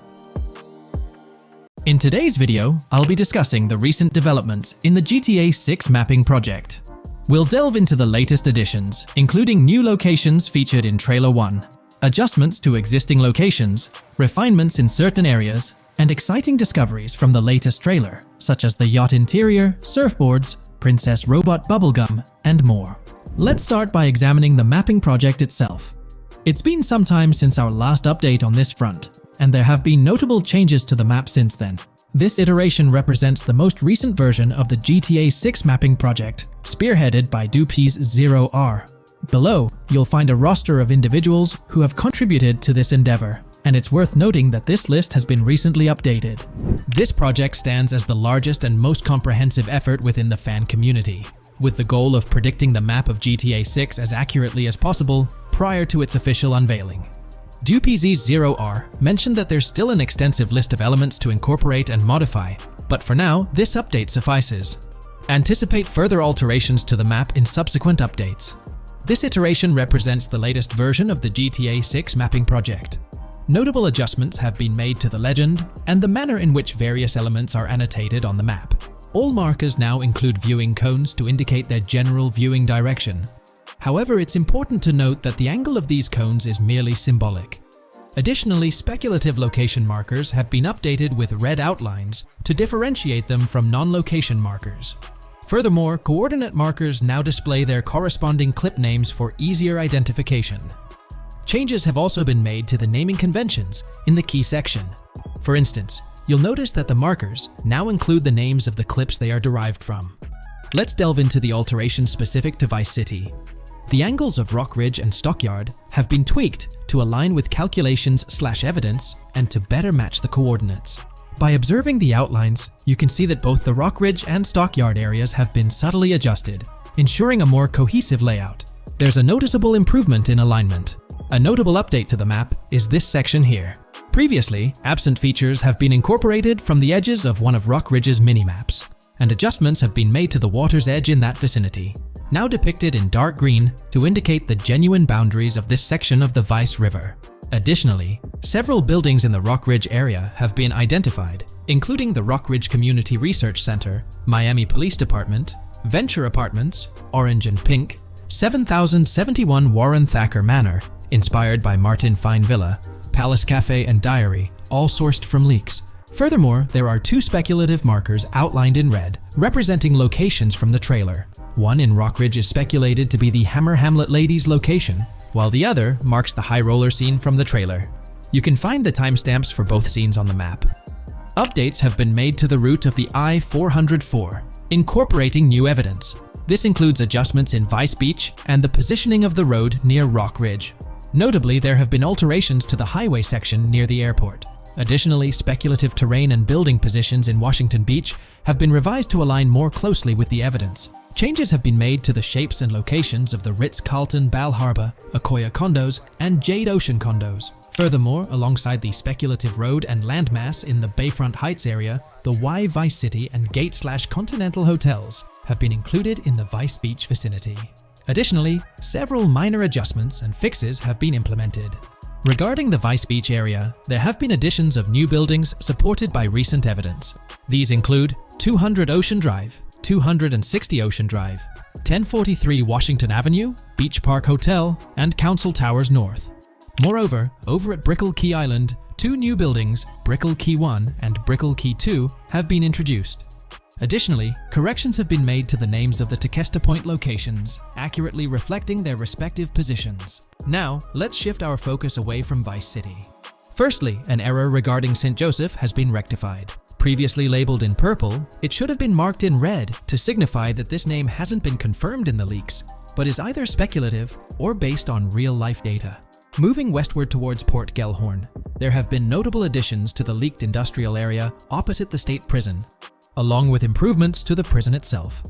In today's video, I'll be discussing the recent developments in the GTA 6 mapping project. We'll delve into the latest additions, including new locations featured in Trailer 1, adjustments to existing locations, refinements in certain areas, and exciting discoveries from the latest trailer, such as the yacht interior, surfboards, Princess Robot bubblegum, and more. Let's start by examining the mapping project itself. It's been some time since our last update on this front, and there have been notable changes to the map since then. This iteration represents the most recent version of the GTA 6 mapping project, spearheaded by Dupee's 0R. Below, you'll find a roster of individuals who have contributed to this endeavor, and it's worth noting that this list has been recently updated. This project stands as the largest and most comprehensive effort within the fan community, with the goal of predicting the map of GTA 6 as accurately as possible prior to its official unveiling. Dupee's 0R mentioned that there's still an extensive list of elements to incorporate and modify, but for now, this update suffices. Anticipate further alterations to the map in subsequent updates. This iteration represents the latest version of the GTA 6 mapping project. Notable adjustments have been made to the legend and the manner in which various elements are annotated on the map. All markers now include viewing cones to indicate their general viewing direction. However, it's important to note that the angle of these cones is merely symbolic. Additionally, speculative location markers have been updated with red outlines to differentiate them from non-location markers. Furthermore, coordinate markers now display their corresponding clip names for easier identification. Changes have also been made to the naming conventions in the key section. For instance, you'll notice that the markers now include the names of the clips they are derived from. Let's delve into the alterations specific to Vice City. The angles of Rock Ridge and Stockyard have been tweaked to align with calculations/evidence and to better match the coordinates. By observing the outlines, you can see that both the Rock Ridge and Stockyard areas have been subtly adjusted, ensuring a more cohesive layout. There's a noticeable improvement in alignment. A notable update to the map is this section here. Previously, absent features have been incorporated from the edges of one of Rock Ridge's mini-maps, and adjustments have been made to the water's edge in that vicinity, now depicted in dark green to indicate the genuine boundaries of this section of the Vice River. Additionally, several buildings in the Rock Ridge area have been identified, including the Rock Ridge Community Research Center, Miami Police Department, Venture Apartments, Orange and Pink, 7071 Warren Thacker Manor, inspired by Martin Fine Villa, Palace Cafe and Diary, all sourced from leaks. Furthermore, there are two speculative markers outlined in red, representing locations from the trailer. One in Rock Ridge is speculated to be the Hammer Hamlet Ladies location, while the other marks the high roller scene from the trailer. You can find the timestamps for both scenes on the map. Updates have been made to the route of the I-404, incorporating new evidence. This includes adjustments in Vice Beach and the positioning of the road near Rock Ridge. Notably, there have been alterations to the highway section near the airport. Additionally, speculative terrain and building positions in Washington Beach have been revised to align more closely with the evidence. Changes have been made to the shapes and locations of the Ritz-Carlton Bal Harbour, Akoya condos, and Jade Ocean condos. Furthermore, alongside the speculative road and landmass in the Bayfront Heights area, the Y Vice City and Gate/Continental hotels have been included in the Vice Beach vicinity. Additionally, several minor adjustments and fixes have been implemented. Regarding the Vice Beach area, there have been additions of new buildings supported by recent evidence. These include 200 Ocean Drive, 260 Ocean Drive, 1043 Washington Avenue, Beach Park Hotel, and Council Towers North. Moreover, over at Brickell Key Island, two new buildings, Brickell Key 1 and Brickell Key 2, have been introduced. Additionally, corrections have been made to the names of the Tequesta Point locations, accurately reflecting their respective positions. Now, let's shift our focus away from Vice City. Firstly, an error regarding St. Joseph has been rectified. Previously labeled in purple, it should have been marked in red to signify that this name hasn't been confirmed in the leaks, but is either speculative or based on real-life data. Moving westward towards Port Gellhorn, there have been notable additions to the leaked industrial area opposite the state prison, along with improvements to the prison itself.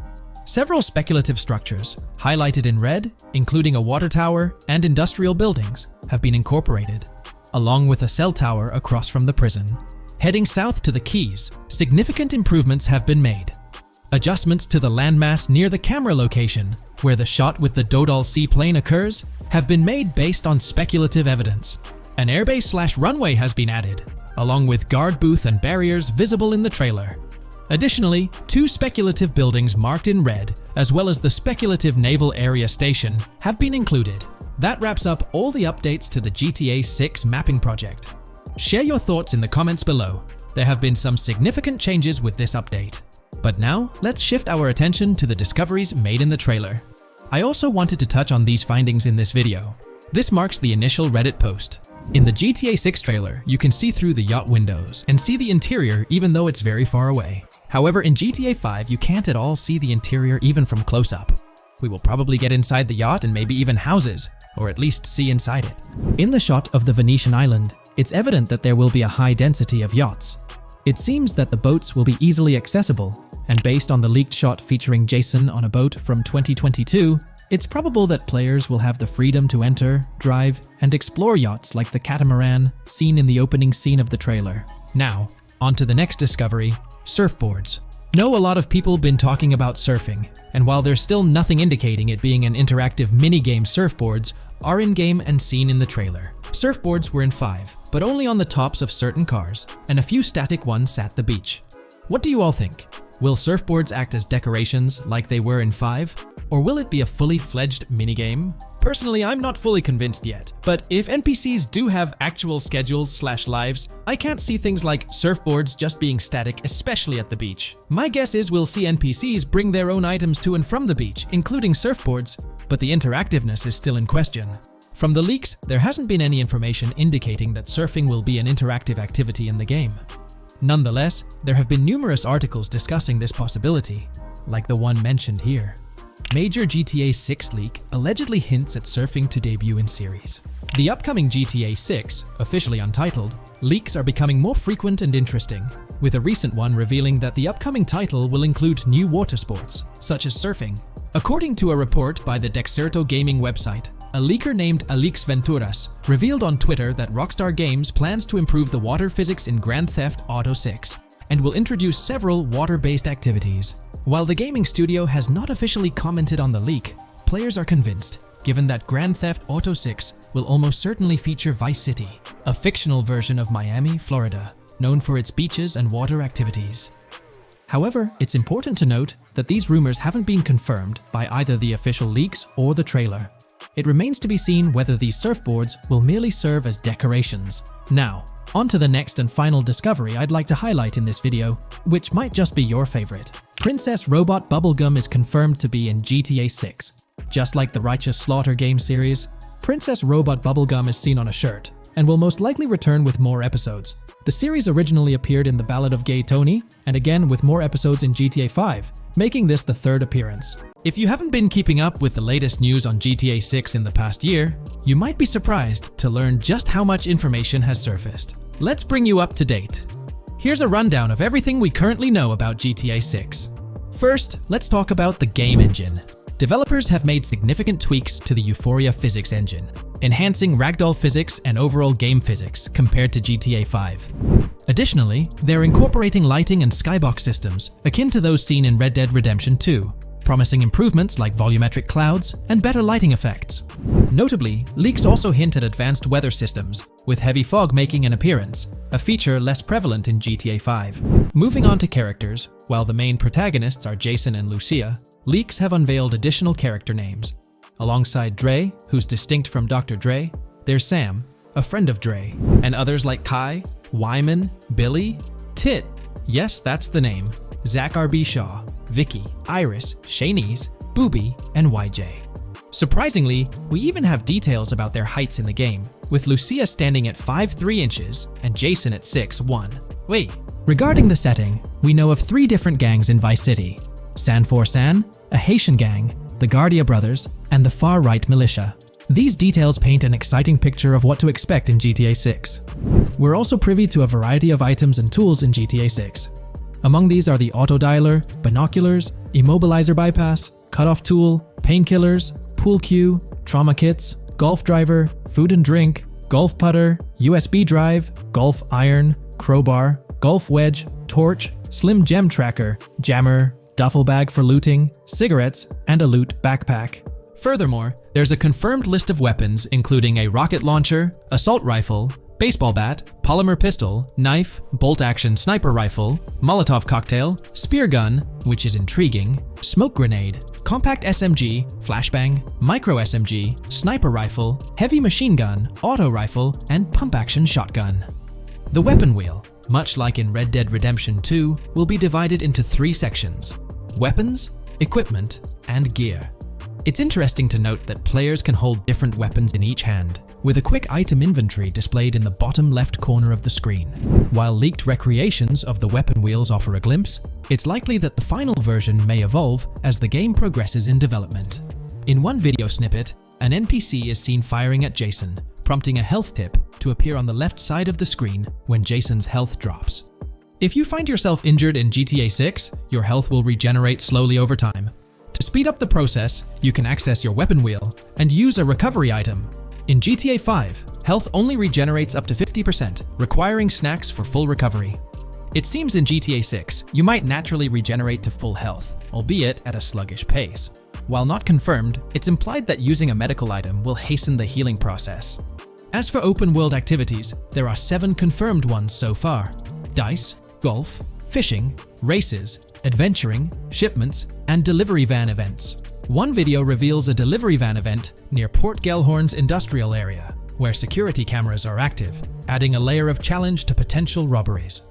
Several speculative structures, highlighted in red, including a water tower and industrial buildings, have been incorporated, along with a cell tower across from the prison. Heading south to the Keys, significant improvements have been made. Adjustments to the landmass near the camera location, where the shot with the Dodal seaplane occurs, have been made based on speculative evidence. An airbase/runway has been added, along with guard booth and barriers visible in the trailer. Additionally, 2 speculative buildings marked in red, as well as the speculative naval area station, have been included. That wraps up all the updates to the GTA 6 mapping project. Share your thoughts in the comments below. There have been some significant changes with this update. But now, let's shift our attention to the discoveries made in the trailer. I also wanted to touch on these findings in this video. This marks the initial Reddit post. In the GTA 6 trailer, you can see through the yacht windows and see the interior even though it's very far away. However, in GTA 5, you can't at all see the interior even from close up. We will probably get inside the yacht and maybe even houses, or at least see inside it. In the shot of the Venetian island, it's evident that there will be a high density of yachts. It seems that the boats will be easily accessible, and based on the leaked shot featuring Jason on a boat from 2022, it's probable that players will have the freedom to enter, drive, and explore yachts like the catamaran seen in the opening scene of the trailer. Now, on to the next discovery, surfboards. Know a lot of people been talking about surfing, and while there's still nothing indicating it being an interactive minigame, surfboards are in-game and seen in the trailer. Surfboards were in 5, but only on the tops of certain cars, and a few static ones at the beach. What do you all think? Will surfboards act as decorations like they were in 5? Or will it be a fully fledged minigame? Personally, I'm not fully convinced yet, but if NPCs do have actual schedules/lives, I can't see things like surfboards just being static, especially at the beach. My guess is we'll see NPCs bring their own items to and from the beach, including surfboards, but the interactiveness is still in question. From the leaks, there hasn't been any information indicating that surfing will be an interactive activity in the game. Nonetheless, there have been numerous articles discussing this possibility, like the one mentioned here. Major GTA 6 leak allegedly hints at surfing to debut in series. The upcoming GTA 6, officially untitled, leaks are becoming more frequent and interesting, with a recent one revealing that the upcoming title will include new water sports, such as surfing. According to a report by the Dexerto gaming website, a leaker named Alix Venturas revealed on Twitter that Rockstar Games plans to improve the water physics in Grand Theft Auto 6 and will introduce several water-based activities. While the gaming studio has not officially commented on the leak, players are convinced, given that Grand Theft Auto 6 will almost certainly feature Vice City, a fictional version of Miami, Florida, known for its beaches and water activities. However, it's important to note that these rumors haven't been confirmed by either the official leaks or the trailer. It remains to be seen whether these surfboards will merely serve as decorations. Now, on to the next and final discovery I'd like to highlight in this video, which might just be your favorite. Princess Robot Bubblegum is confirmed to be in GTA 6. Just like the Righteous Slaughter game series, Princess Robot Bubblegum is seen on a shirt, and will most likely return with more episodes. The series originally appeared in The Ballad of Gay Tony, and again with more episodes in GTA 5, making this the 3rd appearance. If you haven't been keeping up with the latest news on GTA 6 in the past year, you might be surprised to learn just how much information has surfaced. Let's bring you up to date. Here's a rundown of everything we currently know about GTA 6. First, let's talk about the game engine. Developers have made significant tweaks to the Euphoria physics engine, enhancing ragdoll physics and overall game physics compared to GTA 5. Additionally, they're incorporating lighting and skybox systems akin to those seen in Red Dead Redemption 2, promising improvements like volumetric clouds and better lighting effects. Notably, leaks also hint at advanced weather systems, with heavy fog making an appearance, a feature less prevalent in GTA 5. Moving on to characters, while the main protagonists are Jason and Lucia, leaks have unveiled additional character names. Alongside Dre, who's distinct from Dr. Dre, there's Sam, a friend of Dre, and others like Kai, Wyman, Billy, Tit, yes, that's the name, Zach R.B. Shaw, Vicky, Iris, Shanice, Booby, and YJ. Surprisingly, we even have details about their heights in the game, with Lucia standing at 5'3" inches and Jason at 6'1". Wait, regarding the setting, we know of 3 different gangs in Vice City: San For San, a Haitian gang, the Guardia Brothers, and the Far-Right Militia. These details paint an exciting picture of what to expect in GTA 6. We're also privy to a variety of items and tools in GTA 6. Among these are the auto dialer, binoculars, immobilizer bypass, cutoff tool, painkillers, pool cue, trauma kits, golf driver, food and drink, golf putter, USB drive, golf iron, crowbar, golf wedge, torch, slim gem tracker, jammer, duffel bag for looting, cigarettes, and a loot backpack. Furthermore, there's a confirmed list of weapons including a rocket launcher, assault rifle, baseball bat, polymer pistol, knife, bolt-action sniper rifle, Molotov cocktail, spear gun, which is intriguing, smoke grenade, compact SMG, flashbang, micro SMG, sniper rifle, heavy machine gun, auto rifle, and pump-action shotgun. The weapon wheel, much like in Red Dead Redemption 2, will be divided into 3 sections: weapons, equipment, and gear. It's interesting to note that players can hold different weapons in each hand, with a quick item inventory displayed in the bottom left corner of the screen. While leaked recreations of the weapon wheels offer a glimpse, it's likely that the final version may evolve as the game progresses in development. In one video snippet, an NPC is seen firing at Jason, prompting a health tip to appear on the left side of the screen when Jason's health drops. If you find yourself injured in GTA 6, your health will regenerate slowly over time. To speed up the process, you can access your weapon wheel and use a recovery item. In GTA 5, health only regenerates up to 50%, requiring snacks for full recovery. It seems in GTA 6, you might naturally regenerate to full health, albeit at a sluggish pace. While not confirmed, it's implied that using a medical item will hasten the healing process. As for open-world activities, there are 7 confirmed ones so far: dice, golf, fishing, races, adventuring, shipments, and delivery van events. One video reveals a delivery van event near Port Gellhorn's industrial area, where security cameras are active, adding a layer of challenge to potential robberies.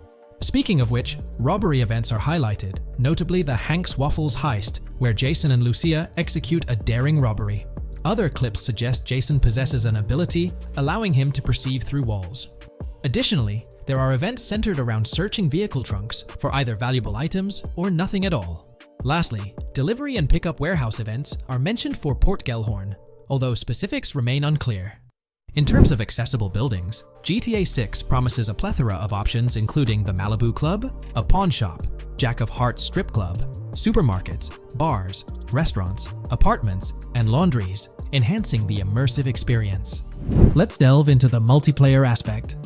Speaking of which, robbery events are highlighted, notably the Hank's Waffles heist, where Jason and Lucia execute a daring robbery. Other clips suggest Jason possesses an ability allowing him to perceive through walls. Additionally, there are events centered around searching vehicle trunks for either valuable items or nothing at all. Lastly, delivery and pickup warehouse events are mentioned for Port Gellhorn, although specifics remain unclear. In terms of accessible buildings, GTA 6 promises a plethora of options including the Malibu Club, a pawn shop, Jack of Hearts strip club, supermarkets, bars, restaurants, apartments, and laundries, enhancing the immersive experience. Let's delve into the multiplayer aspect.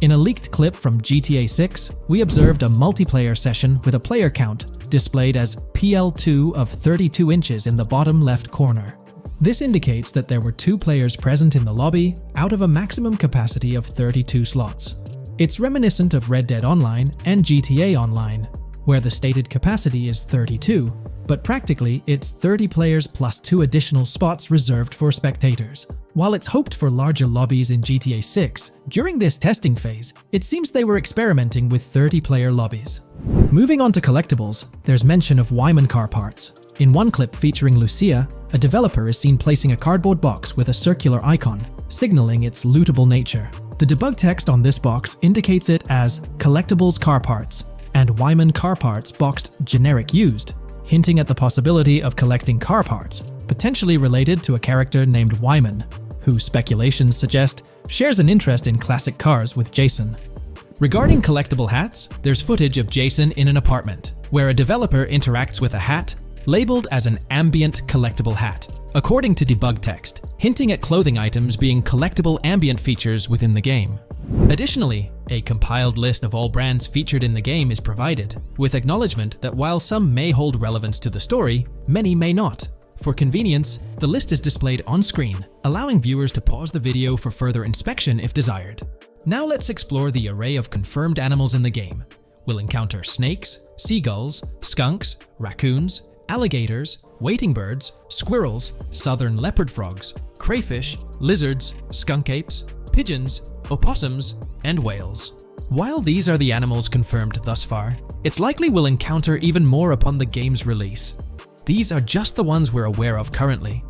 In a leaked clip from GTA 6, we observed a multiplayer session with a player count displayed as PL2 of 32 inches in the bottom left corner. This indicates that there were 2 players present in the lobby out of a maximum capacity of 32 slots. It's reminiscent of Red Dead Online and GTA Online, where the stated capacity is 32, but practically it's 30 players plus 2 additional spots reserved for spectators. While it's hoped for larger lobbies in GTA 6, during this testing phase, it seems they were experimenting with 30-player lobbies. Moving on to collectibles, there's mention of FiveM car parts. In one clip featuring Lucia, a developer is seen placing a cardboard box with a circular icon, signaling its lootable nature. The debug text on this box indicates it as Collectibles Car Parts and FiveM Car Parts boxed Generic Used, hinting at the possibility of collecting car parts, potentially related to a character named Wyman, who speculations suggest shares an interest in classic cars with Jason. Regarding collectible hats, there's footage of Jason in an apartment, where a developer interacts with a hat labeled as an ambient collectible hat, according to debug text, hinting at clothing items being collectible ambient features within the game. Additionally, a compiled list of all brands featured in the game is provided, with acknowledgement that while some may hold relevance to the story, many may not. For convenience, the list is displayed on screen, allowing viewers to pause the video for further inspection if desired. Now let's explore the array of confirmed animals in the game. We'll encounter snakes, seagulls, skunks, raccoons, alligators, wading birds, squirrels, southern leopard frogs, crayfish, lizards, skunk apes, pigeons, opossums, and whales. While these are the animals confirmed thus far, it's likely we'll encounter even more upon the game's release. These are just the ones we're aware of currently.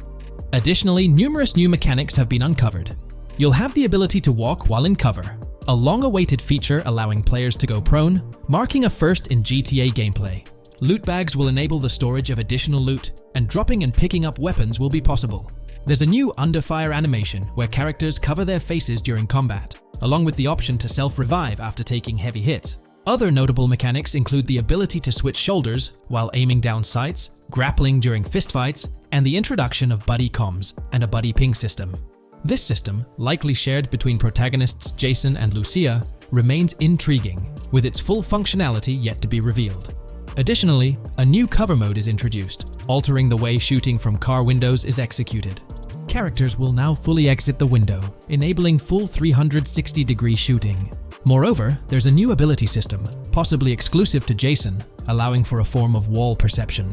Additionally, numerous new mechanics have been uncovered. You'll have the ability to walk while in cover, a long-awaited feature allowing players to go prone, marking a first in GTA gameplay. Loot bags will enable the storage of additional loot, and dropping and picking up weapons will be possible. There's a new under fire animation where characters cover their faces during combat, along with the option to self-revive after taking heavy hits. Other notable mechanics include the ability to switch shoulders while aiming down sights, grappling during fistfights, and the introduction of buddy comms and a buddy ping system. This system, likely shared between protagonists Jason and Lucia, remains intriguing, with its full functionality yet to be revealed. Additionally, a new cover mode is introduced, altering the way shooting from car windows is executed. Characters will now fully exit the window, enabling full 360-degree shooting. Moreover, there's a new ability system, possibly exclusive to Jason, allowing for a form of wall perception.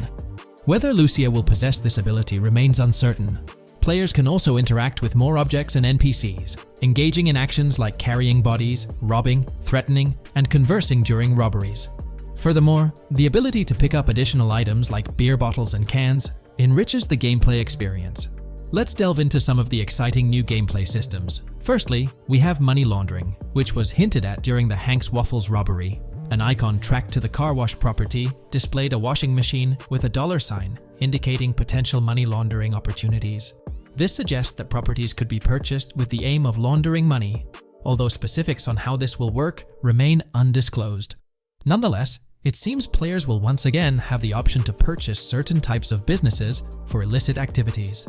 Whether Lucia will possess this ability remains uncertain. Players can also interact with more objects and NPCs, engaging in actions like carrying bodies, robbing, threatening, and conversing during robberies. Furthermore, the ability to pick up additional items like beer bottles and cans enriches the gameplay experience. Let's delve into some of the exciting new gameplay systems. Firstly, we have money laundering, which was hinted at during the Hank's Waffles robbery. An icon tracked to the car wash property displayed a washing machine with a dollar sign, indicating potential money laundering opportunities. This suggests that properties could be purchased with the aim of laundering money, although specifics on how this will work remain undisclosed. Nonetheless, it seems players will once again have the option to purchase certain types of businesses for illicit activities.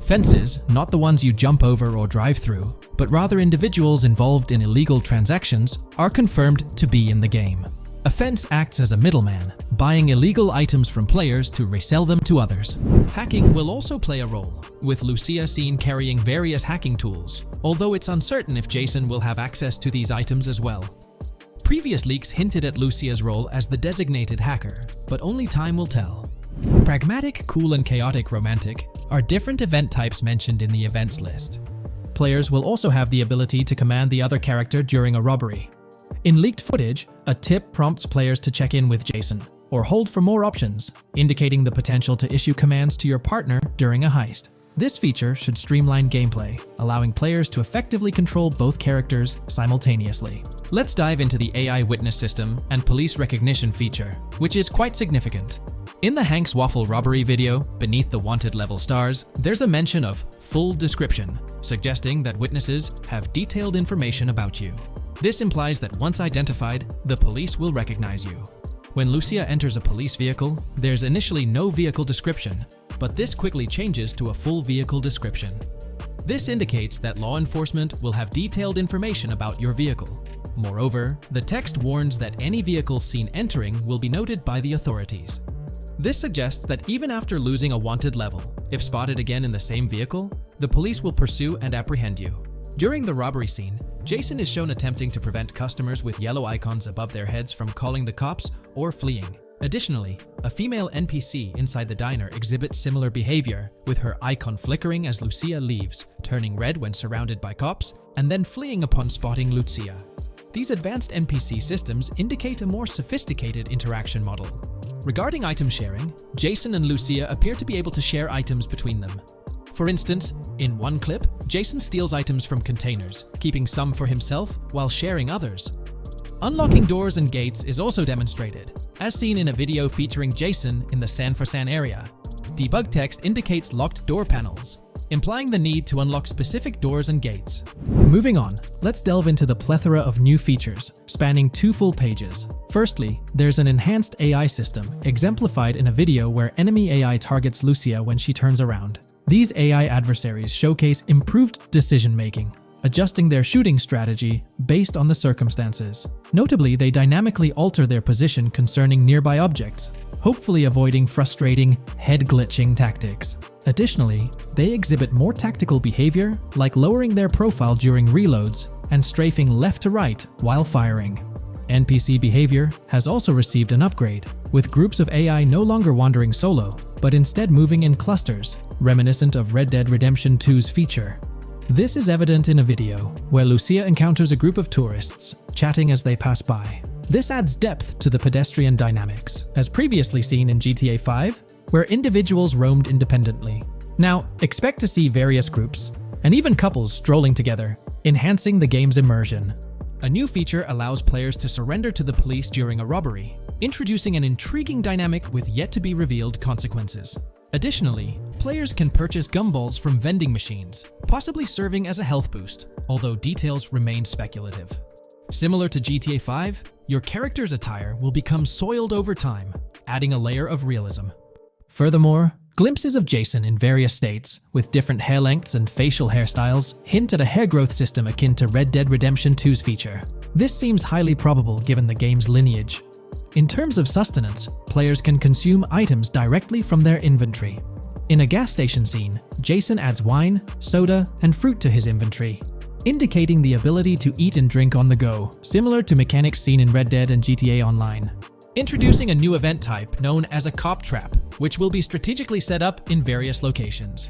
Fences, not the ones you jump over or drive through, but rather individuals involved in illegal transactions, are confirmed to be in the game. A fence acts as a middleman, buying illegal items from players to resell them to others. Hacking will also play a role, with Lucia seen carrying various hacking tools, although it's uncertain if Jason will have access to these items as well. Previous leaks hinted at Lucia's role as the designated hacker, but only time will tell. Pragmatic, cool, and chaotic romantic are different event types mentioned in the events list. Players will also have the ability to command the other character during a robbery. In leaked footage, a tip prompts players to check in with Jason, or hold for more options, indicating the potential to issue commands to your partner during a heist. This feature should streamline gameplay, allowing players to effectively control both characters simultaneously. Let's dive into the AI witness system and police recognition feature, which is quite significant. In the Hank's Waffle robbery video, beneath the wanted level stars, there's a mention of full description, suggesting that witnesses have detailed information about you. This implies that once identified, the police will recognize you. When Lucia enters a police vehicle, there's initially no vehicle description, but this quickly changes to a full vehicle description. This indicates that law enforcement will have detailed information about your vehicle. Moreover, the text warns that any vehicle seen entering will be noted by the authorities. This suggests that even after losing a wanted level, if spotted again in the same vehicle, the police will pursue and apprehend you. During the robbery scene, Jason is shown attempting to prevent customers with yellow icons above their heads from calling the cops or fleeing. Additionally, a female NPC inside the diner exhibits similar behavior, with her icon flickering as Lucia leaves, turning red when surrounded by cops, and then fleeing upon spotting Lucia. These advanced NPC systems indicate a more sophisticated interaction model. Regarding item sharing, Jason and Lucia appear to be able to share items between them. For instance, in one clip, Jason steals items from containers, keeping some for himself while sharing others. Unlocking doors and gates is also demonstrated, as seen in a video featuring Jason in the San Fran area. Debug text indicates locked door panels, implying the need to unlock specific doors and gates. Moving on, let's delve into the plethora of new features, spanning 2 full pages. Firstly, there's an enhanced AI system, exemplified in a video where enemy AI targets Lucia when she turns around. These AI adversaries showcase improved decision-making, adjusting their shooting strategy based on the circumstances. Notably, they dynamically alter their position concerning nearby objects, hopefully avoiding frustrating, head-glitching tactics. Additionally, they exhibit more tactical behavior, like lowering their profile during reloads and strafing left to right while firing. NPC behavior has also received an upgrade, with groups of AI no longer wandering solo, but instead moving in clusters, reminiscent of Red Dead Redemption 2's feature. This is evident in a video where Lucia encounters a group of tourists, chatting as they pass by. This adds depth to the pedestrian dynamics, as previously seen in GTA 5, where individuals roamed independently. Now, expect to see various groups, and even couples strolling together, enhancing the game's immersion. A new feature allows players to surrender to the police during a robbery, introducing an intriguing dynamic with yet-to-be-revealed consequences. Additionally, players can purchase gumballs from vending machines, possibly serving as a health boost, although details remain speculative. Similar to GTA 5, your character's attire will become soiled over time, adding a layer of realism. Furthermore, glimpses of Jason in various states, with different hair lengths and facial hairstyles, hint at a hair growth system akin to Red Dead Redemption 2's feature. This seems highly probable given the game's lineage. In terms of sustenance, players can consume items directly from their inventory. In a gas station scene, Jason adds wine, soda, and fruit to his inventory, indicating the ability to eat and drink on the go, similar to mechanics seen in Red Dead and GTA Online. Introducing a new event type known as a cop trap, which will be strategically set up in various locations.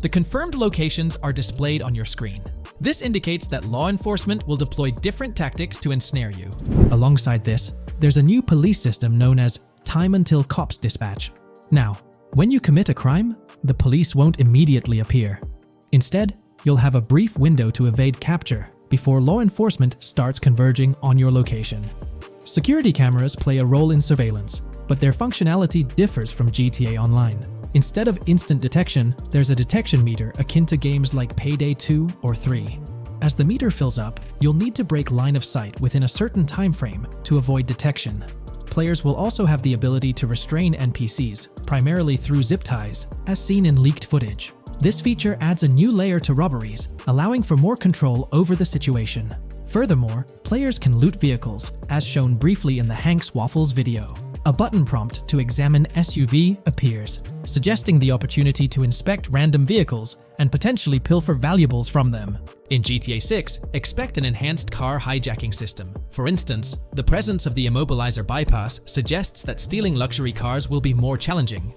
The confirmed locations are displayed on your screen. This indicates that law enforcement will deploy different tactics to ensnare you. Alongside this, there's a new police system known as Time Until Cops Dispatch. Now, when you commit a crime, the police won't immediately appear. Instead, you'll have a brief window to evade capture before law enforcement starts converging on your location. Security cameras play a role in surveillance, but their functionality differs from GTA Online. Instead of instant detection, there's a detection meter akin to games like Payday 2 or 3. As the meter fills up, you'll need to break line of sight within a certain time frame to avoid detection. Players will also have the ability to restrain NPCs, primarily through zip ties, as seen in leaked footage. This feature adds a new layer to robberies, allowing for more control over the situation. Furthermore, players can loot vehicles, as shown briefly in the Hank's Waffles video. A button prompt to examine SUV appears, suggesting the opportunity to inspect random vehicles and potentially pilfer valuables from them. In GTA 6, expect an enhanced car hijacking system. For instance, the presence of the immobilizer bypass suggests that stealing luxury cars will be more challenging.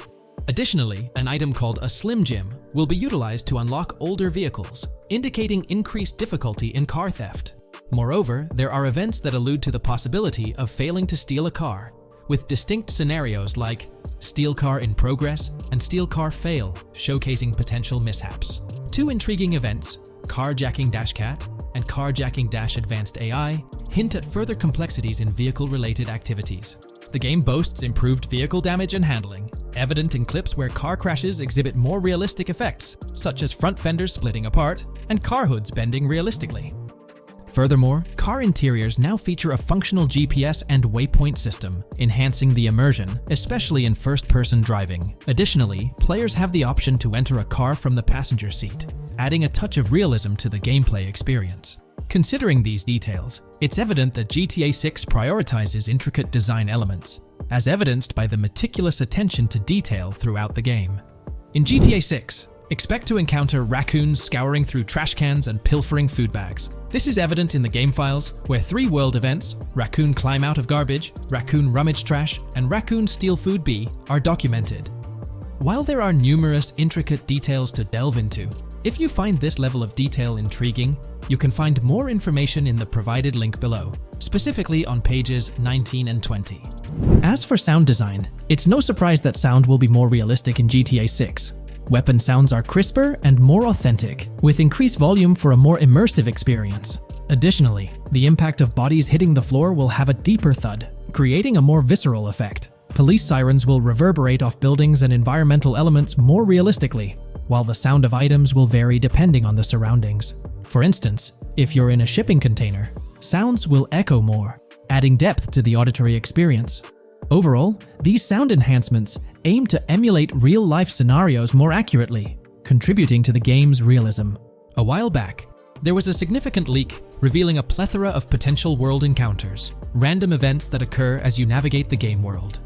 Additionally, an item called a Slim Jim will be utilized to unlock older vehicles, indicating increased difficulty in car theft. Moreover, there are events that allude to the possibility of failing to steal a car, with distinct scenarios like Steal Car in Progress and Steal Car Fail, showcasing potential mishaps. Two intriguing events, Carjacking-Cat and Carjacking-Advanced AI, hint at further complexities in vehicle-related activities. The game boasts improved vehicle damage and handling, evident in clips where car crashes exhibit more realistic effects, such as front fenders splitting apart and car hoods bending realistically. Furthermore, car interiors now feature a functional GPS and waypoint system, enhancing the immersion, especially in first-person driving. Additionally, players have the option to enter a car from the passenger seat, adding a touch of realism to the gameplay experience. Considering these details, it's evident that GTA 6 prioritizes intricate design elements, as evidenced by the meticulous attention to detail throughout the game. In GTA 6, expect to encounter raccoons scouring through trash cans and pilfering food bags. This is evident in the game files, where 3 world events, Raccoon Climb Out of Garbage, Raccoon Rummage Trash, and Raccoon Steal Food B, are documented. While there are numerous intricate details to delve into, if you find this level of detail intriguing, you can find more information in the provided link below, specifically on pages 19 and 20. As for sound design, it's no surprise that sound will be more realistic in GTA 6. Weapon sounds are crisper and more authentic, with increased volume for a more immersive experience. Additionally, the impact of bodies hitting the floor will have a deeper thud, creating a more visceral effect. Police sirens will reverberate off buildings and environmental elements more realistically, while the sound of items will vary depending on the surroundings. For instance, if you're in a shipping container, sounds will echo more, adding depth to the auditory experience. Overall, these sound enhancements aim to emulate real-life scenarios more accurately, contributing to the game's realism. A while back, there was a significant leak revealing a plethora of potential world encounters, random events that occur as you navigate the game world.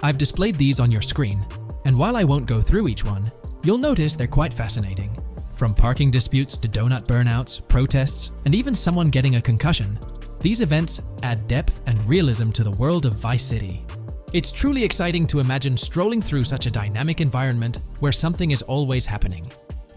I've displayed these on your screen, and while I won't go through each one, you'll notice they're quite fascinating. From parking disputes to donut burnouts, protests, and even someone getting a concussion, these events add depth and realism to the world of Vice City. It's truly exciting to imagine strolling through such a dynamic environment where something is always happening.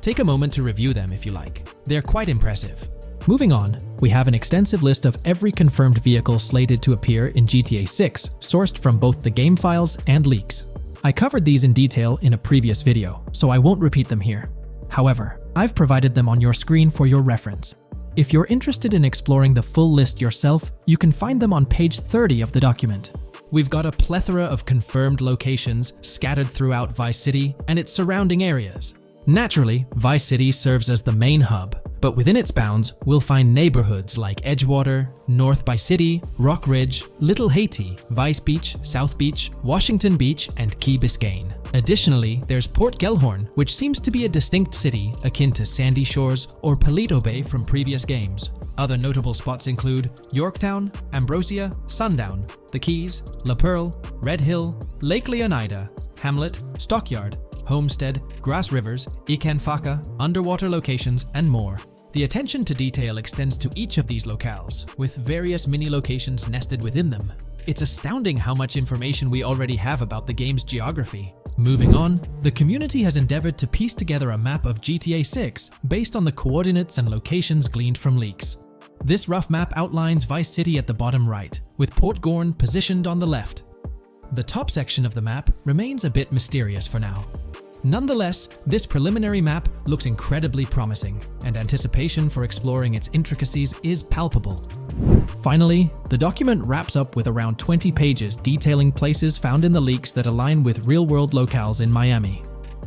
Take a moment to review them if you like. They're quite impressive. Moving on, we have an extensive list of every confirmed vehicle slated to appear in GTA 6, sourced from both the game files and leaks. I covered these in detail in a previous video, so I won't repeat them here. However, I've provided them on your screen for your reference. If you're interested in exploring the full list yourself, you can find them on page 30 of the document. We've got a plethora of confirmed locations scattered throughout Vice City and its surrounding areas. Naturally, Vice City serves as the main hub, but within its bounds, we'll find neighborhoods like Edgewater, North Vice City, Rock Ridge, Little Haiti, Vice Beach, South Beach, Washington Beach, and Key Biscayne. Additionally, there's Port Gellhorn, which seems to be a distinct city akin to Sandy Shores or Paleto Bay from previous games. Other notable spots include Yorktown, Ambrosia, Sundown, The Keys, La Pearl, Red Hill, Lake Leonida, Hamlet, Stockyard, Homestead, Grass Rivers, Ikenfaka, underwater locations, and more. The attention to detail extends to each of these locales, with various mini locations nested within them. It's astounding how much information we already have about the game's geography. Moving on, the community has endeavored to piece together a map of GTA 6 based on the coordinates and locations gleaned from leaks. This rough map outlines Vice City at the bottom right, with Port Gorn positioned on the left. The top section of the map remains a bit mysterious for now. Nonetheless, this preliminary map looks incredibly promising, and anticipation for exploring its intricacies is palpable. Finally, the document wraps up with around 20 pages detailing places found in the leaks that align with real-world locales in Miami.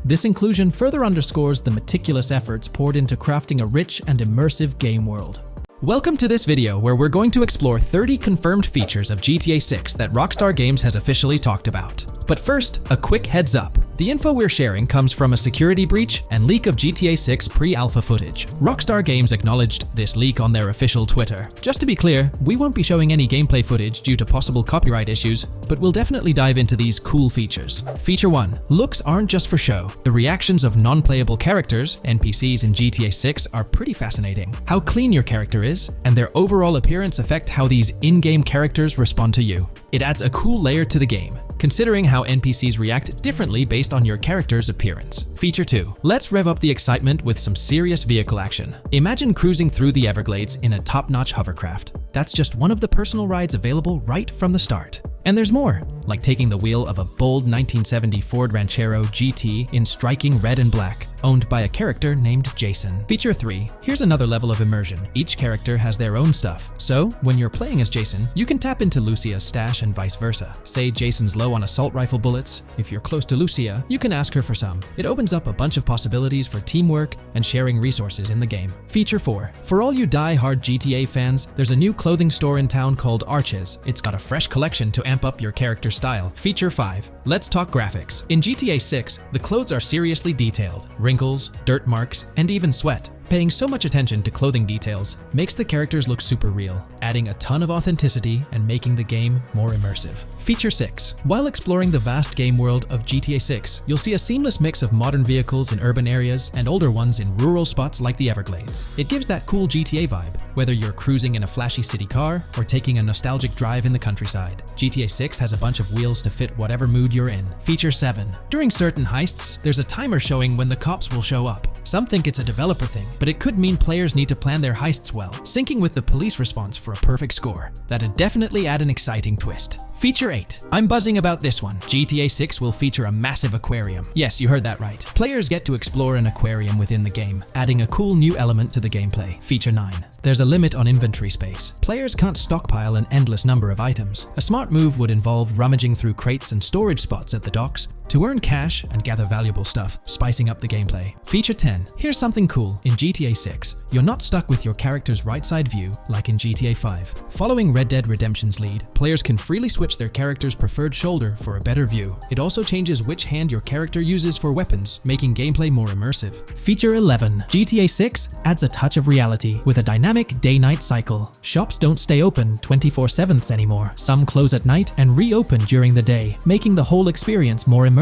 This inclusion further underscores the meticulous efforts poured into crafting a rich and immersive game world. Welcome to this video where we're going to explore 30 confirmed features of GTA 6 that Rockstar Games has officially talked about. But first, a quick heads up. The info we're sharing comes from a security breach and leak of GTA 6 pre-alpha footage. Rockstar Games acknowledged this leak on their official Twitter. Just to be clear, we won't be showing any gameplay footage due to possible copyright issues, but we'll definitely dive into these cool features. Feature 1. Looks aren't just for show. The reactions of non-playable characters, NPCs in GTA 6, are pretty fascinating. How clean your character is, and their overall appearance affect how these in-game characters respond to you. It adds a cool layer to the game, considering how NPCs react differently based on your character's appearance. Feature 2. Let's rev up the excitement with some serious vehicle action. Imagine cruising through the Everglades in a top-notch hovercraft. That's just one of the personal rides available right from the start. And there's more, like taking the wheel of a bold 1970 Ford Ranchero GT in striking red and black, owned by a character named Jason. Feature 3. Here's another level of immersion. Each character has their own stuff, so when you're playing as Jason, you can tap into Lucia's stash and vice versa. Say Jason's low on assault rifle bullets. If you're close to Lucia, you can ask her for some. It opens up a bunch of possibilities for teamwork and sharing resources in the game. Feature 4. For all you die-hard GTA fans, there's a new clothing store in town called Arches. It's got a fresh collection to amp up your character's style. Feature 5. Let's talk graphics. In GTA 6, the clothes are seriously detailed. Wrinkles, dirt marks, and even sweat. Paying so much attention to clothing details makes the characters look super real, adding a ton of authenticity and making the game more immersive. Feature 6. While exploring the vast game world of GTA 6, you'll see a seamless mix of modern vehicles in urban areas and older ones in rural spots like the Everglades. It gives that cool GTA vibe, whether you're cruising in a flashy city car or taking a nostalgic drive in the countryside. GTA 6 has a bunch of wheels to fit whatever mood you're in. Feature 7. During certain heists, there's a timer showing when the cops will show up. Some think it's a developer thing, but it could mean players need to plan their heists well, syncing with the police response for a perfect score. That'd definitely add an exciting twist. Feature 8. I'm buzzing about this one. GTA 6 will feature a massive aquarium. Yes, you heard that right. Players get to explore an aquarium within the game, adding a cool new element to the gameplay. Feature 9. There's a limit on inventory space. Players can't stockpile an endless number of items. A smart move would involve rummaging through crates and storage spots at the docks to earn cash and gather valuable stuff, spicing up the gameplay. Feature 10. Here's something cool. In GTA 6, you're not stuck with your character's right side view like in GTA 5. Following Red Dead Redemption's lead, players can freely switch their character's preferred shoulder for a better view. It also changes which hand your character uses for weapons, making gameplay more immersive. Feature 11. GTA 6 adds a touch of reality with a dynamic day-night cycle. Shops don't stay open 24/7 anymore. Some close at night and reopen during the day, making the whole experience more immersive.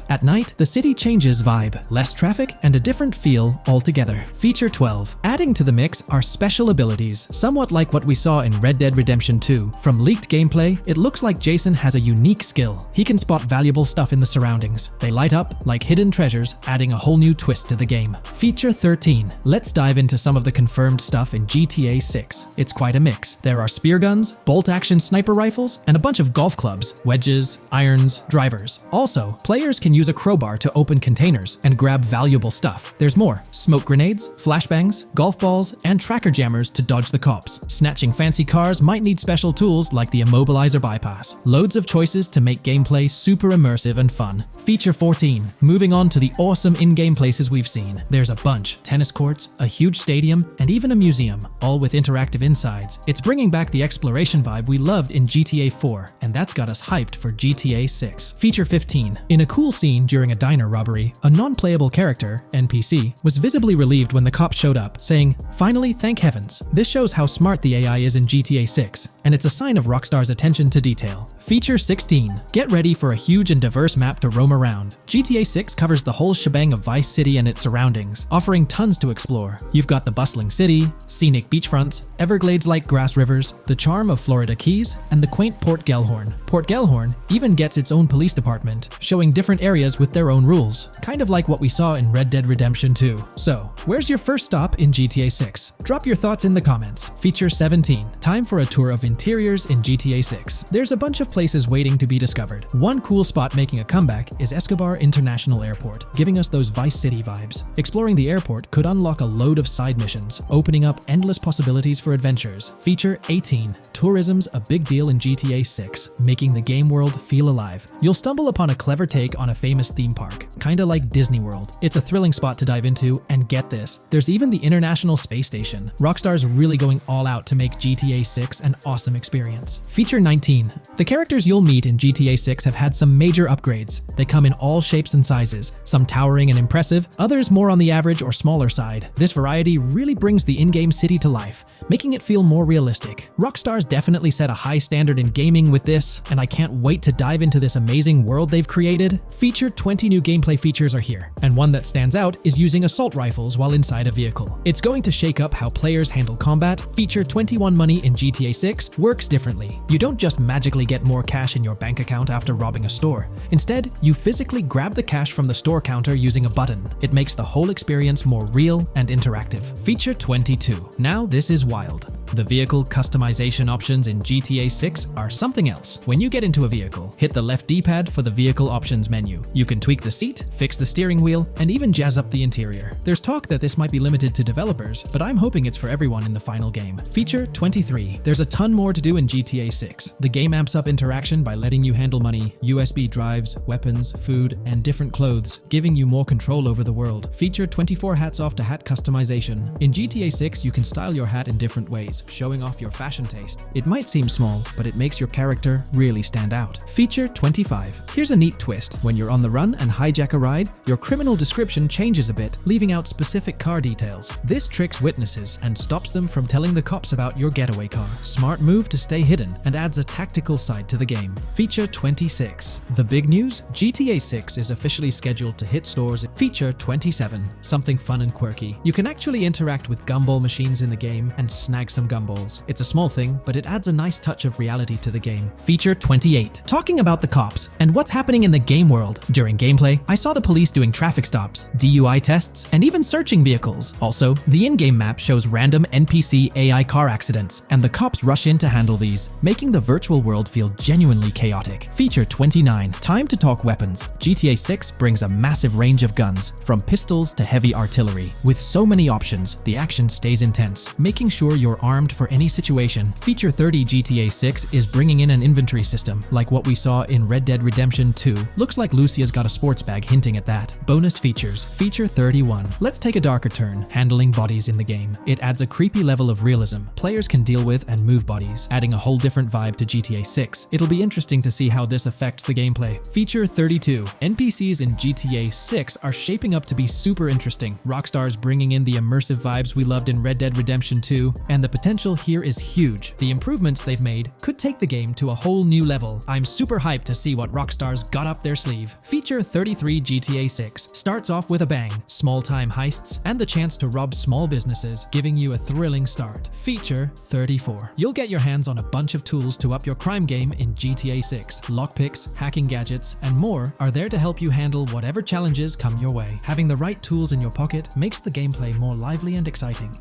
At night, the city changes vibe, less traffic, and a different feel altogether. Feature 12. Adding to the mix are special abilities, somewhat like what we saw in Red Dead Redemption 2. From leaked gameplay, it looks like Jason has a unique skill. He can spot valuable stuff in the surroundings. They light up like hidden treasures, adding a whole new twist to the game. Feature 13. Let's dive into some of the confirmed stuff in GTA 6. It's quite a mix. There are spear guns, bolt-action sniper rifles, and a bunch of golf clubs, wedges, irons, drivers. Also, players can use a crowbar to open containers and grab valuable stuff. There's more: smoke grenades, flashbangs, golf balls, and tracker jammers to dodge the cops. Snatching fancy cars might need special tools like the immobilizer bypass. class. Loads of choices to make gameplay super immersive and fun. Feature 14. Moving on to the awesome in-game places we've seen. There's a bunch. Tennis courts, a huge stadium, and even a museum, all with interactive insides. It's bringing back the exploration vibe we loved in GTA 4, and that's got us hyped for GTA 6. Feature 15. In a cool scene during a diner robbery, a non-playable character, NPC, was visibly relieved when the cops showed up, saying, "Finally, thank heavens." This shows how smart the AI is in GTA 6, and it's a sign of Rockstar's attention to detail. Feature 16. Get ready for a huge and diverse map to roam around. GTA 6 covers the whole shebang of Vice City and its surroundings, offering tons to explore. You've got the bustling city, scenic beachfronts, Everglades-like grass rivers, the charm of Florida Keys, and the quaint Port Gellhorn. Port Gellhorn even gets its own police department, showing different areas with their own rules, kind of like what we saw in Red Dead Redemption 2. So, where's your first stop in GTA 6? Drop your thoughts in the comments. Feature 17. Time for a tour of interiors in GTA 6. There's a bunch of places waiting to be discovered. One cool spot making a comeback is Escobar International Airport, giving us those Vice City vibes. Exploring the airport could unlock a load of side missions, opening up endless possibilities for adventures. Feature 18. Tourism's a big deal in GTA 6, making the game world feel alive. You'll stumble upon a clever take on a famous theme park, kinda like Disney World. It's a thrilling spot to dive into, and get this, there's even the International Space Station. Rockstar's really going all out to make GTA 6 an awesome experience. Feature 19. The characters you'll meet in GTA 6 have had some major upgrades. They come in all shapes and sizes, some towering and impressive, others more on the average or smaller side. This variety really brings the in-game city to life, making it feel more realistic. Rockstar's definitely set a high standard in gaming with this, and I can't wait to dive into this amazing world they've created. Feature 20 new gameplay features are here, and one that stands out is using assault rifles while inside a vehicle. It's going to shake up how players handle combat. Feature 21 money in GTA 6 works differently. You don't just magically get more cash in your bank account after robbing a store. Instead, you physically grab the cash from the store counter using a button. It makes the whole experience more real and interactive. Feature 22. Now this is wild. The vehicle customization options in GTA 6 are something else. When you get into a vehicle, hit the left D-pad for the vehicle options menu. You can tweak the seat, fix the steering wheel, and even jazz up the interior. There's talk that this might be limited to developers, but I'm hoping it's for everyone in the final game. Feature 23. There's a ton more to do in GTA 6. The game amps up interaction by letting you handle money, USB drives, weapons, food, and different clothes, giving you more control over the world. Feature 24 hats off to hat customization. In GTA 6, you can style your hat in different ways, showing off your fashion taste. It might seem small, but it makes your character really stand out. Feature 25. Here's a neat twist. When you're on the run and hijack a ride, your criminal description changes a bit, leaving out specific car details. This tricks witnesses and stops them from telling the cops about your getaway car. Smart move to stay hidden and adds a tactical side to the game. Feature 26. The big news? GTA 6 is officially scheduled to hit stores. Feature 27. Something fun and quirky. You can actually interact with gumball machines in the game and snag some gumballs. It's a small thing, but it adds a nice touch of reality to the game. Feature 28. Talking about the cops and what's happening in the game world. During gameplay, I saw the police doing traffic stops, DUI tests, and even searching vehicles. Also, the in-game map shows random NPC AI car accidents, and the cops rush in to handle these, making the virtual world feel genuinely chaotic. Feature 29. Time to talk weapons. GTA 6 brings a massive range of guns, from pistols to heavy artillery. With so many options, the action stays intense, making sure you're armed for any situation. Feature 30. GTA 6 is bringing in an inventory system, like what we saw in Red Dead Redemption 2. Looks like Lucia's got a sports bag hinting at that. Bonus features. Feature 31. Let's take a darker turn, handling bodies in the game. It adds a creepy level of realism. Players can deal with and move bodies, adding a whole different vibe to GTA 6. It'll be interesting to see how this affects the gameplay. Feature 32. NPCs in GTA 6 are shaping up to be super interesting. Rockstar's bringing in the immersive vibes we loved in Red Dead Redemption 2, and the potential here is huge. The improvements they've made could take the game to a whole new level. I'm super hyped to see what Rockstar's got up their sleeve. Feature 33. GTA 6 starts off with a bang, small-time heists, and the chance to rob small businesses, giving you a thrilling start. Feature 34. You'll get your hands on a bunch of tools to up your crime game in GTA 6. Lockpicks, hacking gadgets, and more are there to help you handle whatever challenges come your way. Having the right tools in your pocket makes the gameplay more lively and exciting.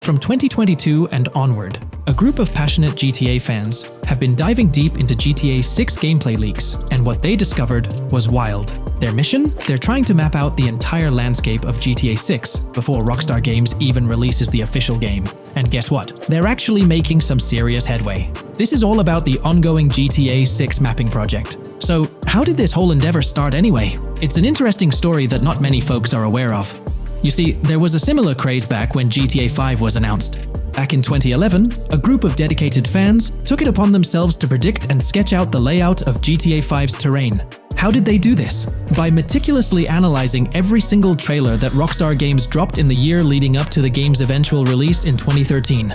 From 2022 and onward, a group of passionate GTA fans have been diving deep into GTA 6 gameplay leaks, and what they discovered was wild. Their mission? They're trying to map out the entire landscape of GTA 6 before Rockstar Games even releases the official game. And guess what? They're actually making some serious headway. This is all about the ongoing GTA 6 mapping project. So, how did this whole endeavor start anyway? It's an interesting story that not many folks are aware of. You see, there was a similar craze back when GTA 5 was announced. Back in 2011, a group of dedicated fans took it upon themselves to predict and sketch out the layout of GTA 5's terrain. How did they do this? By meticulously analyzing every single trailer that Rockstar Games dropped in the year leading up to the game's eventual release in 2013.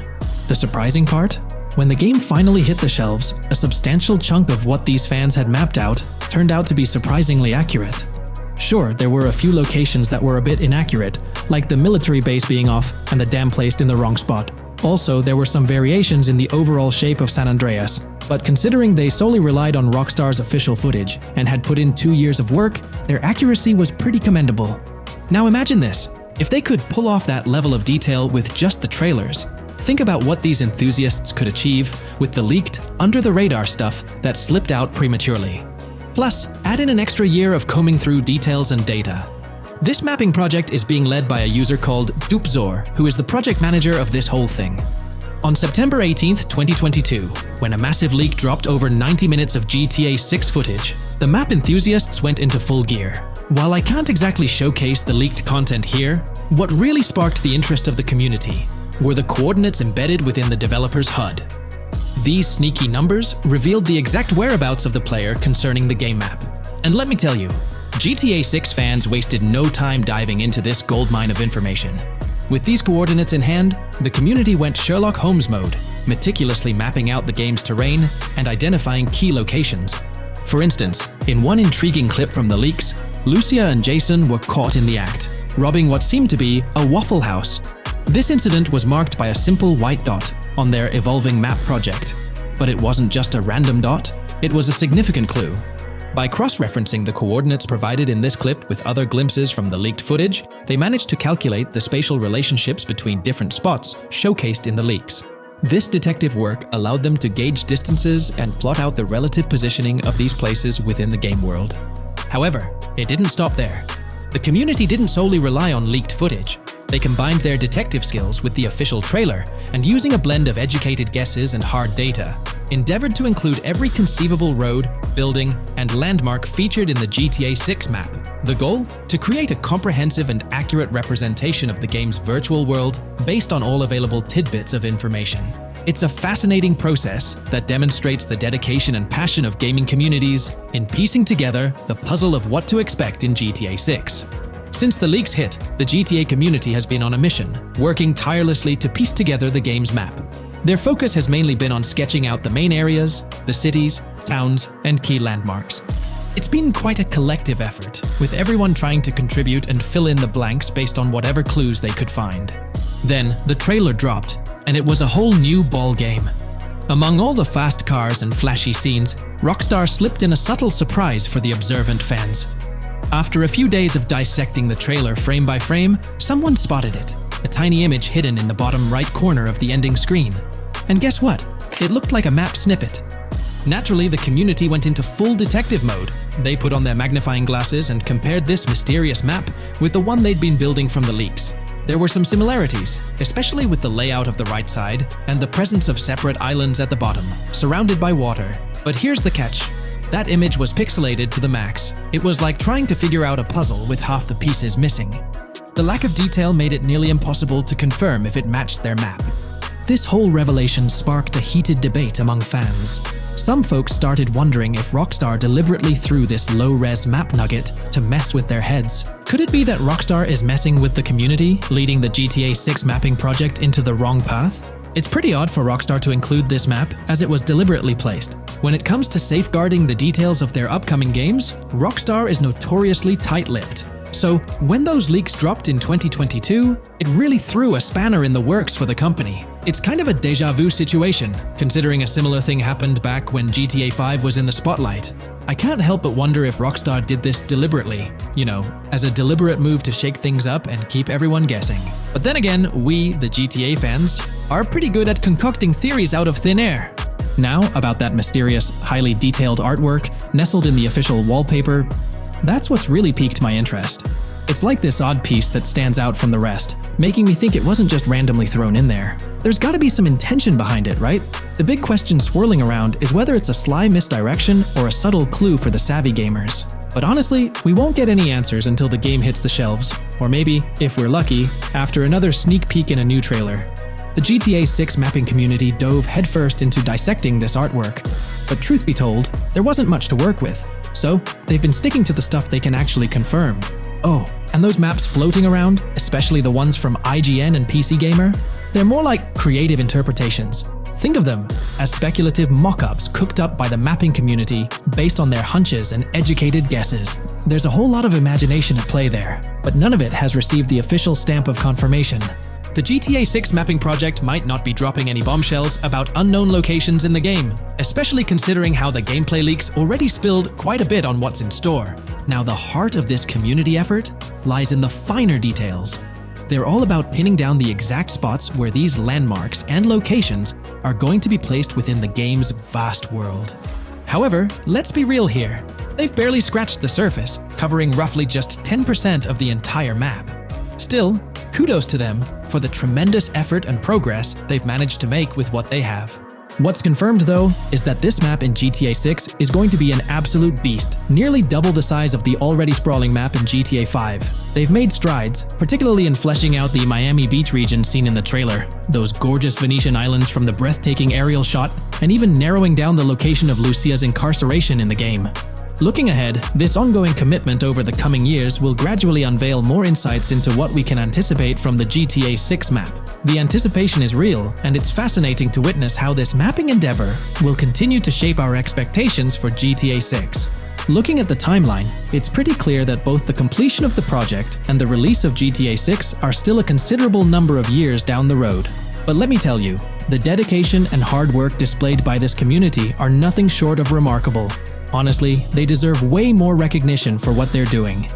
The surprising part? When the game finally hit the shelves, a substantial chunk of what these fans had mapped out turned out to be surprisingly accurate. Sure, there were a few locations that were a bit inaccurate, like the military base being off and the dam placed in the wrong spot. Also, there were some variations in the overall shape of San Andreas, but considering they solely relied on Rockstar's official footage and had put in 2 years of work, their accuracy was pretty commendable. Now imagine this, if they could pull off that level of detail with just the trailers, think about what these enthusiasts could achieve with the leaked, under-the-radar stuff that slipped out prematurely. Plus, add in an extra year of combing through details and data. This mapping project is being led by a user called Dupzor, who is the project manager of this whole thing. On September 18th, 2022, when a massive leak dropped over 90 minutes of GTA 6 footage, the map enthusiasts went into full gear. While I can't exactly showcase the leaked content here, what really sparked the interest of the community were the coordinates embedded within the developer's HUD. These sneaky numbers revealed the exact whereabouts of the player concerning the game map. And let me tell you, GTA 6 fans wasted no time diving into this goldmine of information. With these coordinates in hand, the community went Sherlock Holmes mode, meticulously mapping out the game's terrain and identifying key locations. For instance, in one intriguing clip from the leaks, Lucia and Jason were caught in the act, robbing what seemed to be a Waffle House. This incident was marked by a simple white dot on their evolving map project. But it wasn't just a random dot, it was a significant clue. By cross-referencing the coordinates provided in this clip with other glimpses from the leaked footage, they managed to calculate the spatial relationships between different spots showcased in the leaks. This detective work allowed them to gauge distances and plot out the relative positioning of these places within the game world. However, it didn't stop there. The community didn't solely rely on leaked footage. They combined their detective skills with the official trailer and, using a blend of educated guesses and hard data, endeavored to include every conceivable road, building, and landmark featured in the GTA 6 map. The goal? To create a comprehensive and accurate representation of the game's virtual world based on all available tidbits of information. It's a fascinating process that demonstrates the dedication and passion of gaming communities in piecing together the puzzle of what to expect in GTA 6. Since the leaks hit, the GTA community has been on a mission, working tirelessly to piece together the game's map. Their focus has mainly been on sketching out the main areas, the cities, towns, and key landmarks. It's been quite a collective effort, with everyone trying to contribute and fill in the blanks based on whatever clues they could find. Then, the trailer dropped, and it was a whole new ball game. Among all the fast cars and flashy scenes, Rockstar slipped in a subtle surprise for the observant fans. After a few days of dissecting the trailer frame by frame, someone spotted it, a tiny image hidden in the bottom right corner of the ending screen. And guess what? It looked like a map snippet. Naturally, the community went into full detective mode. They put on their magnifying glasses and compared this mysterious map with the one they'd been building from the leaks. There were some similarities, especially with the layout of the right side and the presence of separate islands at the bottom, surrounded by water. But here's the catch. That image was pixelated to the max. It was like trying to figure out a puzzle with half the pieces missing. The lack of detail made it nearly impossible to confirm if it matched their map. This whole revelation sparked a heated debate among fans. Some folks started wondering if Rockstar deliberately threw this low-res map nugget to mess with their heads. Could it be that Rockstar is messing with the community, leading the GTA 6 mapping project into the wrong path? It's pretty odd for Rockstar to include this map, as it was deliberately placed. When it comes to safeguarding the details of their upcoming games, Rockstar is notoriously tight-lipped. So, when those leaks dropped in 2022, it really threw a spanner in the works for the company. It's kind of a déjà vu situation, considering a similar thing happened back when GTA 5 was in the spotlight. I can't help but wonder if Rockstar did this deliberately, as a deliberate move to shake things up and keep everyone guessing. But then again, we, the GTA fans, are pretty good at concocting theories out of thin air. Now, about that mysterious, highly detailed artwork nestled in the official wallpaper, that's what's really piqued my interest. It's like this odd piece that stands out from the rest, making me think it wasn't just randomly thrown in there. There's gotta be some intention behind it, right? The big question swirling around is whether it's a sly misdirection or a subtle clue for the savvy gamers. But honestly, we won't get any answers until the game hits the shelves, or maybe, if we're lucky, after another sneak peek in a new trailer. The GTA 6 mapping community dove headfirst into dissecting this artwork, but truth be told, there wasn't much to work with. So, they've been sticking to the stuff they can actually confirm. Oh, and those maps floating around, especially the ones from IGN and PC Gamer, they're more like creative interpretations. Think of them as speculative mock-ups cooked up by the mapping community based on their hunches and educated guesses. There's a whole lot of imagination at play there, but none of it has received the official stamp of confirmation. The GTA 6 mapping project might not be dropping any bombshells about unknown locations in the game, especially considering how the gameplay leaks already spilled quite a bit on what's in store. Now, the heart of this community effort lies in the finer details. They're all about pinning down the exact spots where these landmarks and locations are going to be placed within the game's vast world. However, let's be real here. They've barely scratched the surface, covering roughly just 10% of the entire map. Still, kudos to them for the tremendous effort and progress they've managed to make with what they have. What's confirmed though is that this map in GTA 6 is going to be an absolute beast, nearly double the size of the already sprawling map in GTA 5. They've made strides, particularly in fleshing out the Miami Beach region seen in the trailer, those gorgeous Venetian islands from the breathtaking aerial shot, and even narrowing down the location of Lucia's incarceration in the game. Looking ahead, this ongoing commitment over the coming years will gradually unveil more insights into what we can anticipate from the GTA 6 map. The anticipation is real, and it's fascinating to witness how this mapping endeavor will continue to shape our expectations for GTA 6. Looking at the timeline, it's pretty clear that both the completion of the project and the release of GTA 6 are still a considerable number of years down the road. But let me tell you, the dedication and hard work displayed by this community are nothing short of remarkable. Honestly, they deserve way more recognition for what they're doing.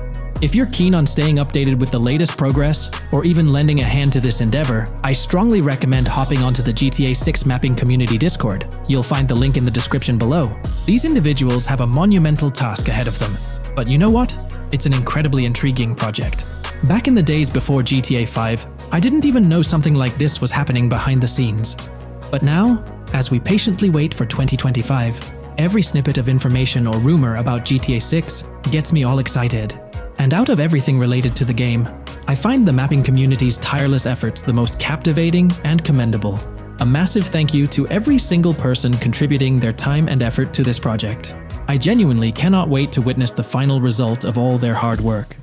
If you're keen on staying updated with the latest progress, or even lending a hand to this endeavor, I strongly recommend hopping onto the GTA 6 mapping community Discord. You'll find the link in the description below. These individuals have a monumental task ahead of them. But you know what? It's an incredibly intriguing project. Back in the days before GTA 5, I didn't even know something like this was happening behind the scenes. But now, as we patiently wait for 2025, every snippet of information or rumor about GTA 6 gets me all excited. And out of everything related to the game, I find the mapping community's tireless efforts the most captivating and commendable. A massive thank you to every single person contributing their time and effort to this project. I genuinely cannot wait to witness the final result of all their hard work.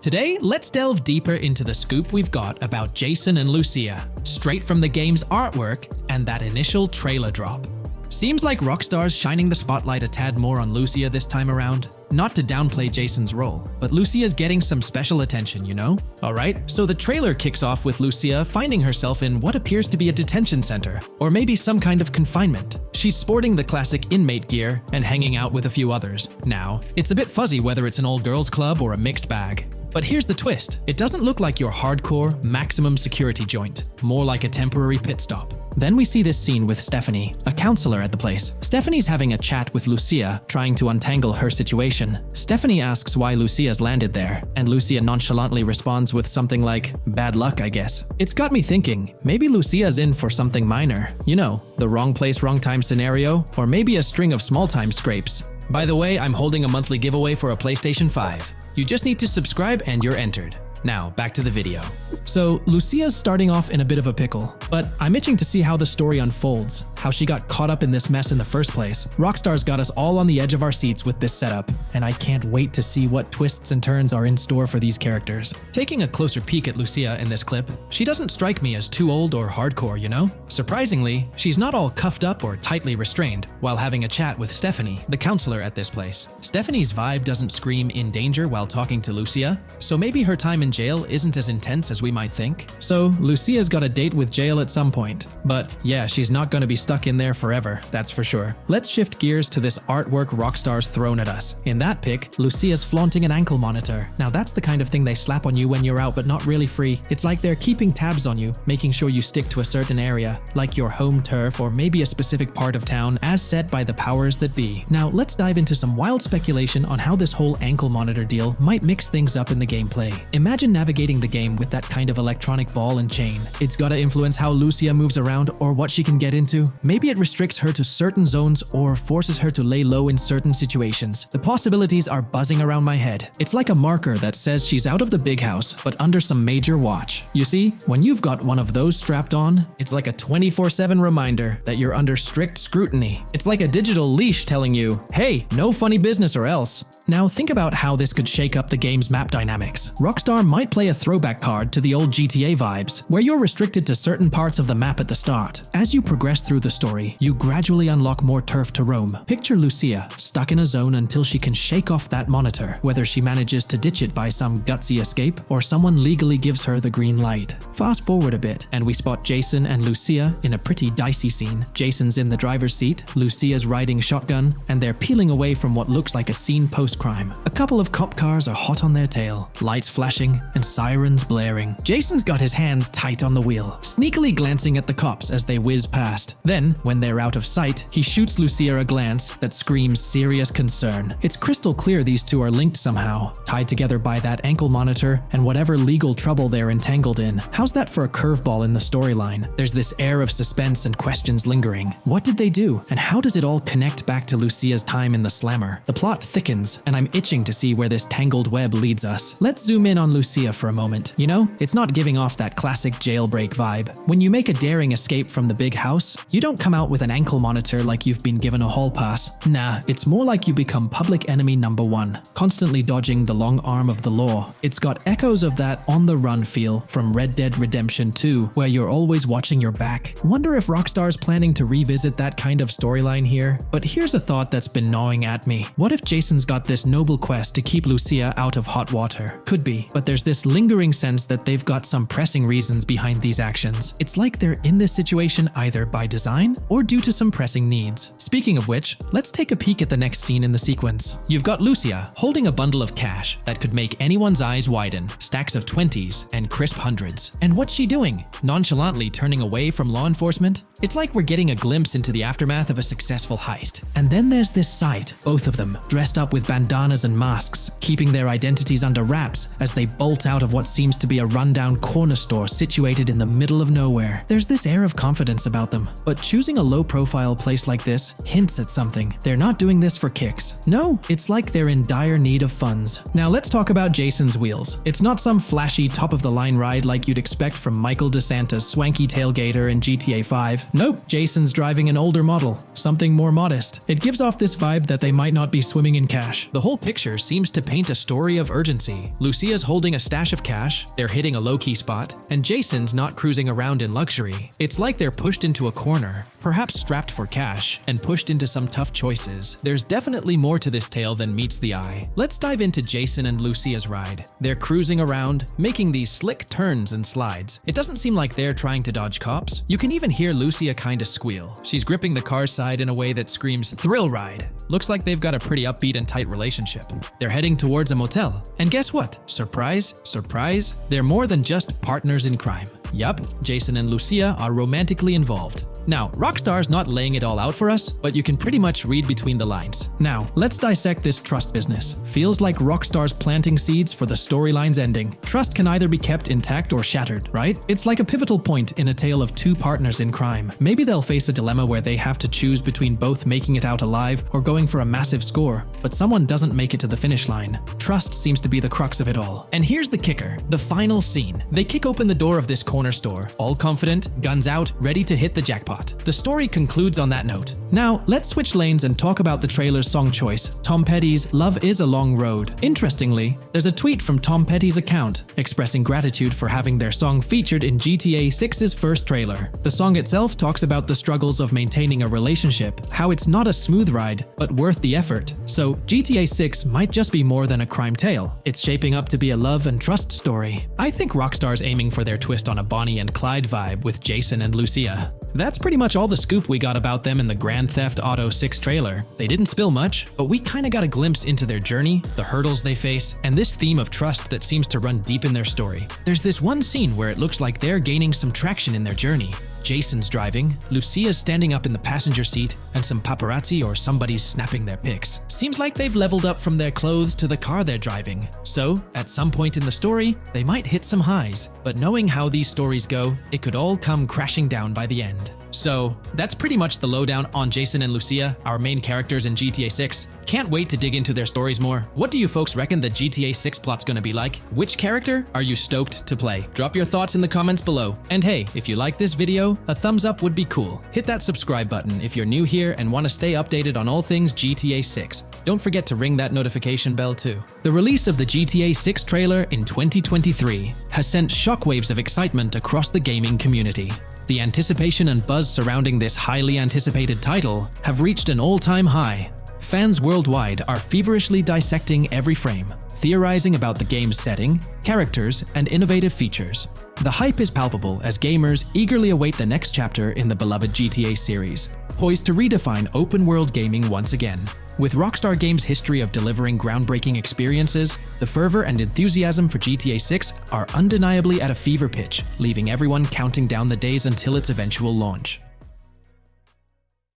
Today, let's delve deeper into the scoop we've got about Jason and Lucia, straight from the game's artwork and that initial trailer drop. Seems like Rockstar's shining the spotlight a tad more on Lucia this time around. Not to downplay Jason's role, but Lucia's getting some special attention, you know? Alright, so the trailer kicks off with Lucia finding herself in what appears to be a detention center, or maybe some kind of confinement. She's sporting the classic inmate gear and hanging out with a few others. Now, it's a bit fuzzy whether it's an all-girls club or a mixed bag. But here's the twist. It doesn't look like your hardcore, maximum security joint, more like a temporary pit stop. Then we see this scene with Stephanie, a counselor at the place. Stephanie's having a chat with Lucia, trying to untangle her situation. Stephanie asks why Lucia's landed there, and Lucia nonchalantly responds with something like, "Bad luck, I guess." It's got me thinking, maybe Lucia's in for something minor. You know, the wrong place, wrong time scenario, or maybe a string of small-time scrapes. By the way, I'm holding a monthly giveaway for a PlayStation 5. You just need to subscribe and you're entered. Now, back to the video. So, Lucia's starting off in a bit of a pickle, but I'm itching to see how the story unfolds, how she got caught up in this mess in the first place. Rockstar's got us all on the edge of our seats with this setup, and I can't wait to see what twists and turns are in store for these characters. Taking a closer peek at Lucia in this clip, she doesn't strike me as too old or hardcore, you know? Surprisingly, she's not all cuffed up or tightly restrained while having a chat with Stephanie, the counselor at this place. Stephanie's vibe doesn't scream in danger while talking to Lucia, so maybe her time in jail isn't as intense as we might think. So, Lucia's got a date with jail at some point. But yeah, she's not gonna be stuck in there forever, that's for sure. Let's shift gears to this artwork Rockstar's thrown at us. In that pic, Lucia's flaunting an ankle monitor. Now that's the kind of thing they slap on you when you're out but not really free. It's like they're keeping tabs on you, making sure you stick to a certain area, like your home turf or maybe a specific part of town as set by the powers that be. Now, let's dive into some wild speculation on how this whole ankle monitor deal might mix things up in the gameplay. Imagine navigating the game with that kind of electronic ball and chain. It's gotta influence how Lucia moves around or what she can get into. Maybe it restricts her to certain zones or forces her to lay low in certain situations. The possibilities are buzzing around my head. It's like a marker that says she's out of the big house, but under some major watch. You see, when you've got one of those strapped on, it's like a 24/7 reminder that you're under strict scrutiny. It's like a digital leash telling you, hey, no funny business or else. Now think about how this could shake up the game's map dynamics. Rockstar might play a throwback card to the old GTA vibes, where you're restricted to certain parts of the map at the start. As you progress through the story, you gradually unlock more turf to roam. Picture Lucia, stuck in a zone until she can shake off that monitor, whether she manages to ditch it by some gutsy escape or someone legally gives her the green light. Fast forward a bit, and we spot Jason and Lucia in a pretty dicey scene. Jason's in the driver's seat, Lucia's riding shotgun, and they're peeling away from what looks like a scene post-crime. A couple of cop cars are hot on their tail, lights flashing and sirens blaring. Jason's got his hands tight on the wheel, sneakily glancing at the cops as they whiz past. Then, when they're out of sight, he shoots Lucia a glance that screams serious concern. It's crystal clear these two are linked somehow, tied together by that ankle monitor and whatever legal trouble they're entangled in. How's that for a curveball in the storyline? There's this air of suspense and questions lingering. What did they do? And how does it all connect back to Lucia's time in the slammer? The plot thickens, and I'm itching to see where this tangled web leads us. Let's zoom in on Lucia for a moment. You know, it's not giving off that classic jailbreak vibe. When you make a daring escape from the big house, you don't come out with an ankle monitor like you've been given a hall pass. Nah, it's more like you become public enemy number one, constantly dodging the long arm of the law. It's got echoes of that on-the-run feel from Red Dead Redemption 2, where you're always watching your back. Wonder if Rockstar's planning to revisit that kind of storyline here? But here's a thought that's been gnawing at me. What if Jason's got this noble quest to keep Lucia out of hot water? Could be, but there's this lingering sense that they've got some pressing reasons behind these actions. It's like they're in this situation either by design or due to some pressing needs. Speaking of which, let's take a peek at the next scene in the sequence. You've got Lucia holding a bundle of cash that could make anyone's eyes widen, stacks of 20s and crisp hundreds. And what's she doing? Nonchalantly turning away from law enforcement? It's like we're getting a glimpse into the aftermath of a successful heist. And then there's this sight, both of them, dressed up with bandanas and masks, keeping their identities under wraps as they bolt out of what seems to be a rundown corner store situated in the middle of nowhere. There's this air of confidence about them, but choosing a low-profile place like this hints at something. They're not doing this for kicks. No, it's like they're in dire need of funds. Now let's talk about Jason's wheels. It's not some flashy top-of-the-line ride like you'd expect from Michael DeSanta's swanky tailgater in GTA 5. Nope, Jason's driving an older model, something more modest. It gives off this vibe that they might not be swimming in cash. The whole picture seems to paint a story of urgency. Lucia's holding a stash of cash, they're hitting a low-key spot, and Jason's not cruising around in luxury. It's like they're pushed into a corner, perhaps strapped for cash, and pushed into some tough choices. There's definitely more to this tale than meets the eye. Let's dive into Jason and Lucia's ride. They're cruising around, making these slick turns and slides. It doesn't seem like they're trying to dodge cops. You can even hear Lucia kinda squeal. She's gripping the car's side in a way that screams thrill ride. Looks like they've got a pretty upbeat and tight relationship. They're heading towards a motel. And guess what? Surprise, surprise, they're more than just partners in crime. Yup, Jason and Lucia are romantically involved. Now, Rockstar's not laying it all out for us, but you can pretty much read between the lines. Now, let's dissect this trust business. Feels like Rockstar's planting seeds for the storyline's ending. Trust can either be kept intact or shattered, right? It's like a pivotal point in a tale of two partners in crime. Maybe they'll face a dilemma where they have to choose between both making it out alive or going for a massive score, but someone doesn't make it to the finish line. Trust seems to be the crux of it all. And here's the kicker, the final scene. They kick open the door of this corner store, all confident, guns out, ready to hit the jackpot. The story concludes on that note. Now, let's switch lanes and talk about the trailer's song choice, Tom Petty's Love Is a Long Road. Interestingly, there's a tweet from Tom Petty's account expressing gratitude for having their song featured in GTA 6's first trailer. The song itself talks about the struggles of maintaining a relationship, how it's not a smooth ride, but worth the effort. So, GTA 6 might just be more than a crime tale. It's shaping up to be a love and trust story. I think Rockstar's aiming for their twist on a Bonnie and Clyde vibe with Jason and Lucia. That's pretty much all the scoop we got about them in the Grand Theft Auto 6 trailer. They didn't spill much, but we kinda got a glimpse into their journey, the hurdles they face, and this theme of trust that seems to run deep in their story. There's this one scene where it looks like they're gaining some traction in their journey. Jason's driving, Lucia's standing up in the passenger seat, and some paparazzi or somebody's snapping their pics. Seems like they've leveled up from their clothes to the car they're driving. So, at some point in the story, they might hit some highs. But knowing how these stories go, it could all come crashing down by the end. So, that's pretty much the lowdown on Jason and Lucia, our main characters in GTA 6. Can't wait to dig into their stories more. What do you folks reckon the GTA 6 plot's gonna be like? Which character are you stoked to play? Drop your thoughts in the comments below. And hey, if you like this video, a thumbs up would be cool. Hit that subscribe button if you're new here and want to stay updated on all things GTA 6. Don't forget to ring that notification bell too. The release of the GTA 6 trailer in 2023 has sent shockwaves of excitement across the gaming community. The anticipation and buzz surrounding this highly anticipated title have reached an all-time high. Fans worldwide are feverishly dissecting every frame, theorizing about the game's setting, characters, and innovative features. The hype is palpable as gamers eagerly await the next chapter in the beloved GTA series, poised to redefine open-world gaming once again. With Rockstar Games' history of delivering groundbreaking experiences, the fervor and enthusiasm for GTA 6 are undeniably at a fever pitch, leaving everyone counting down the days until its eventual launch.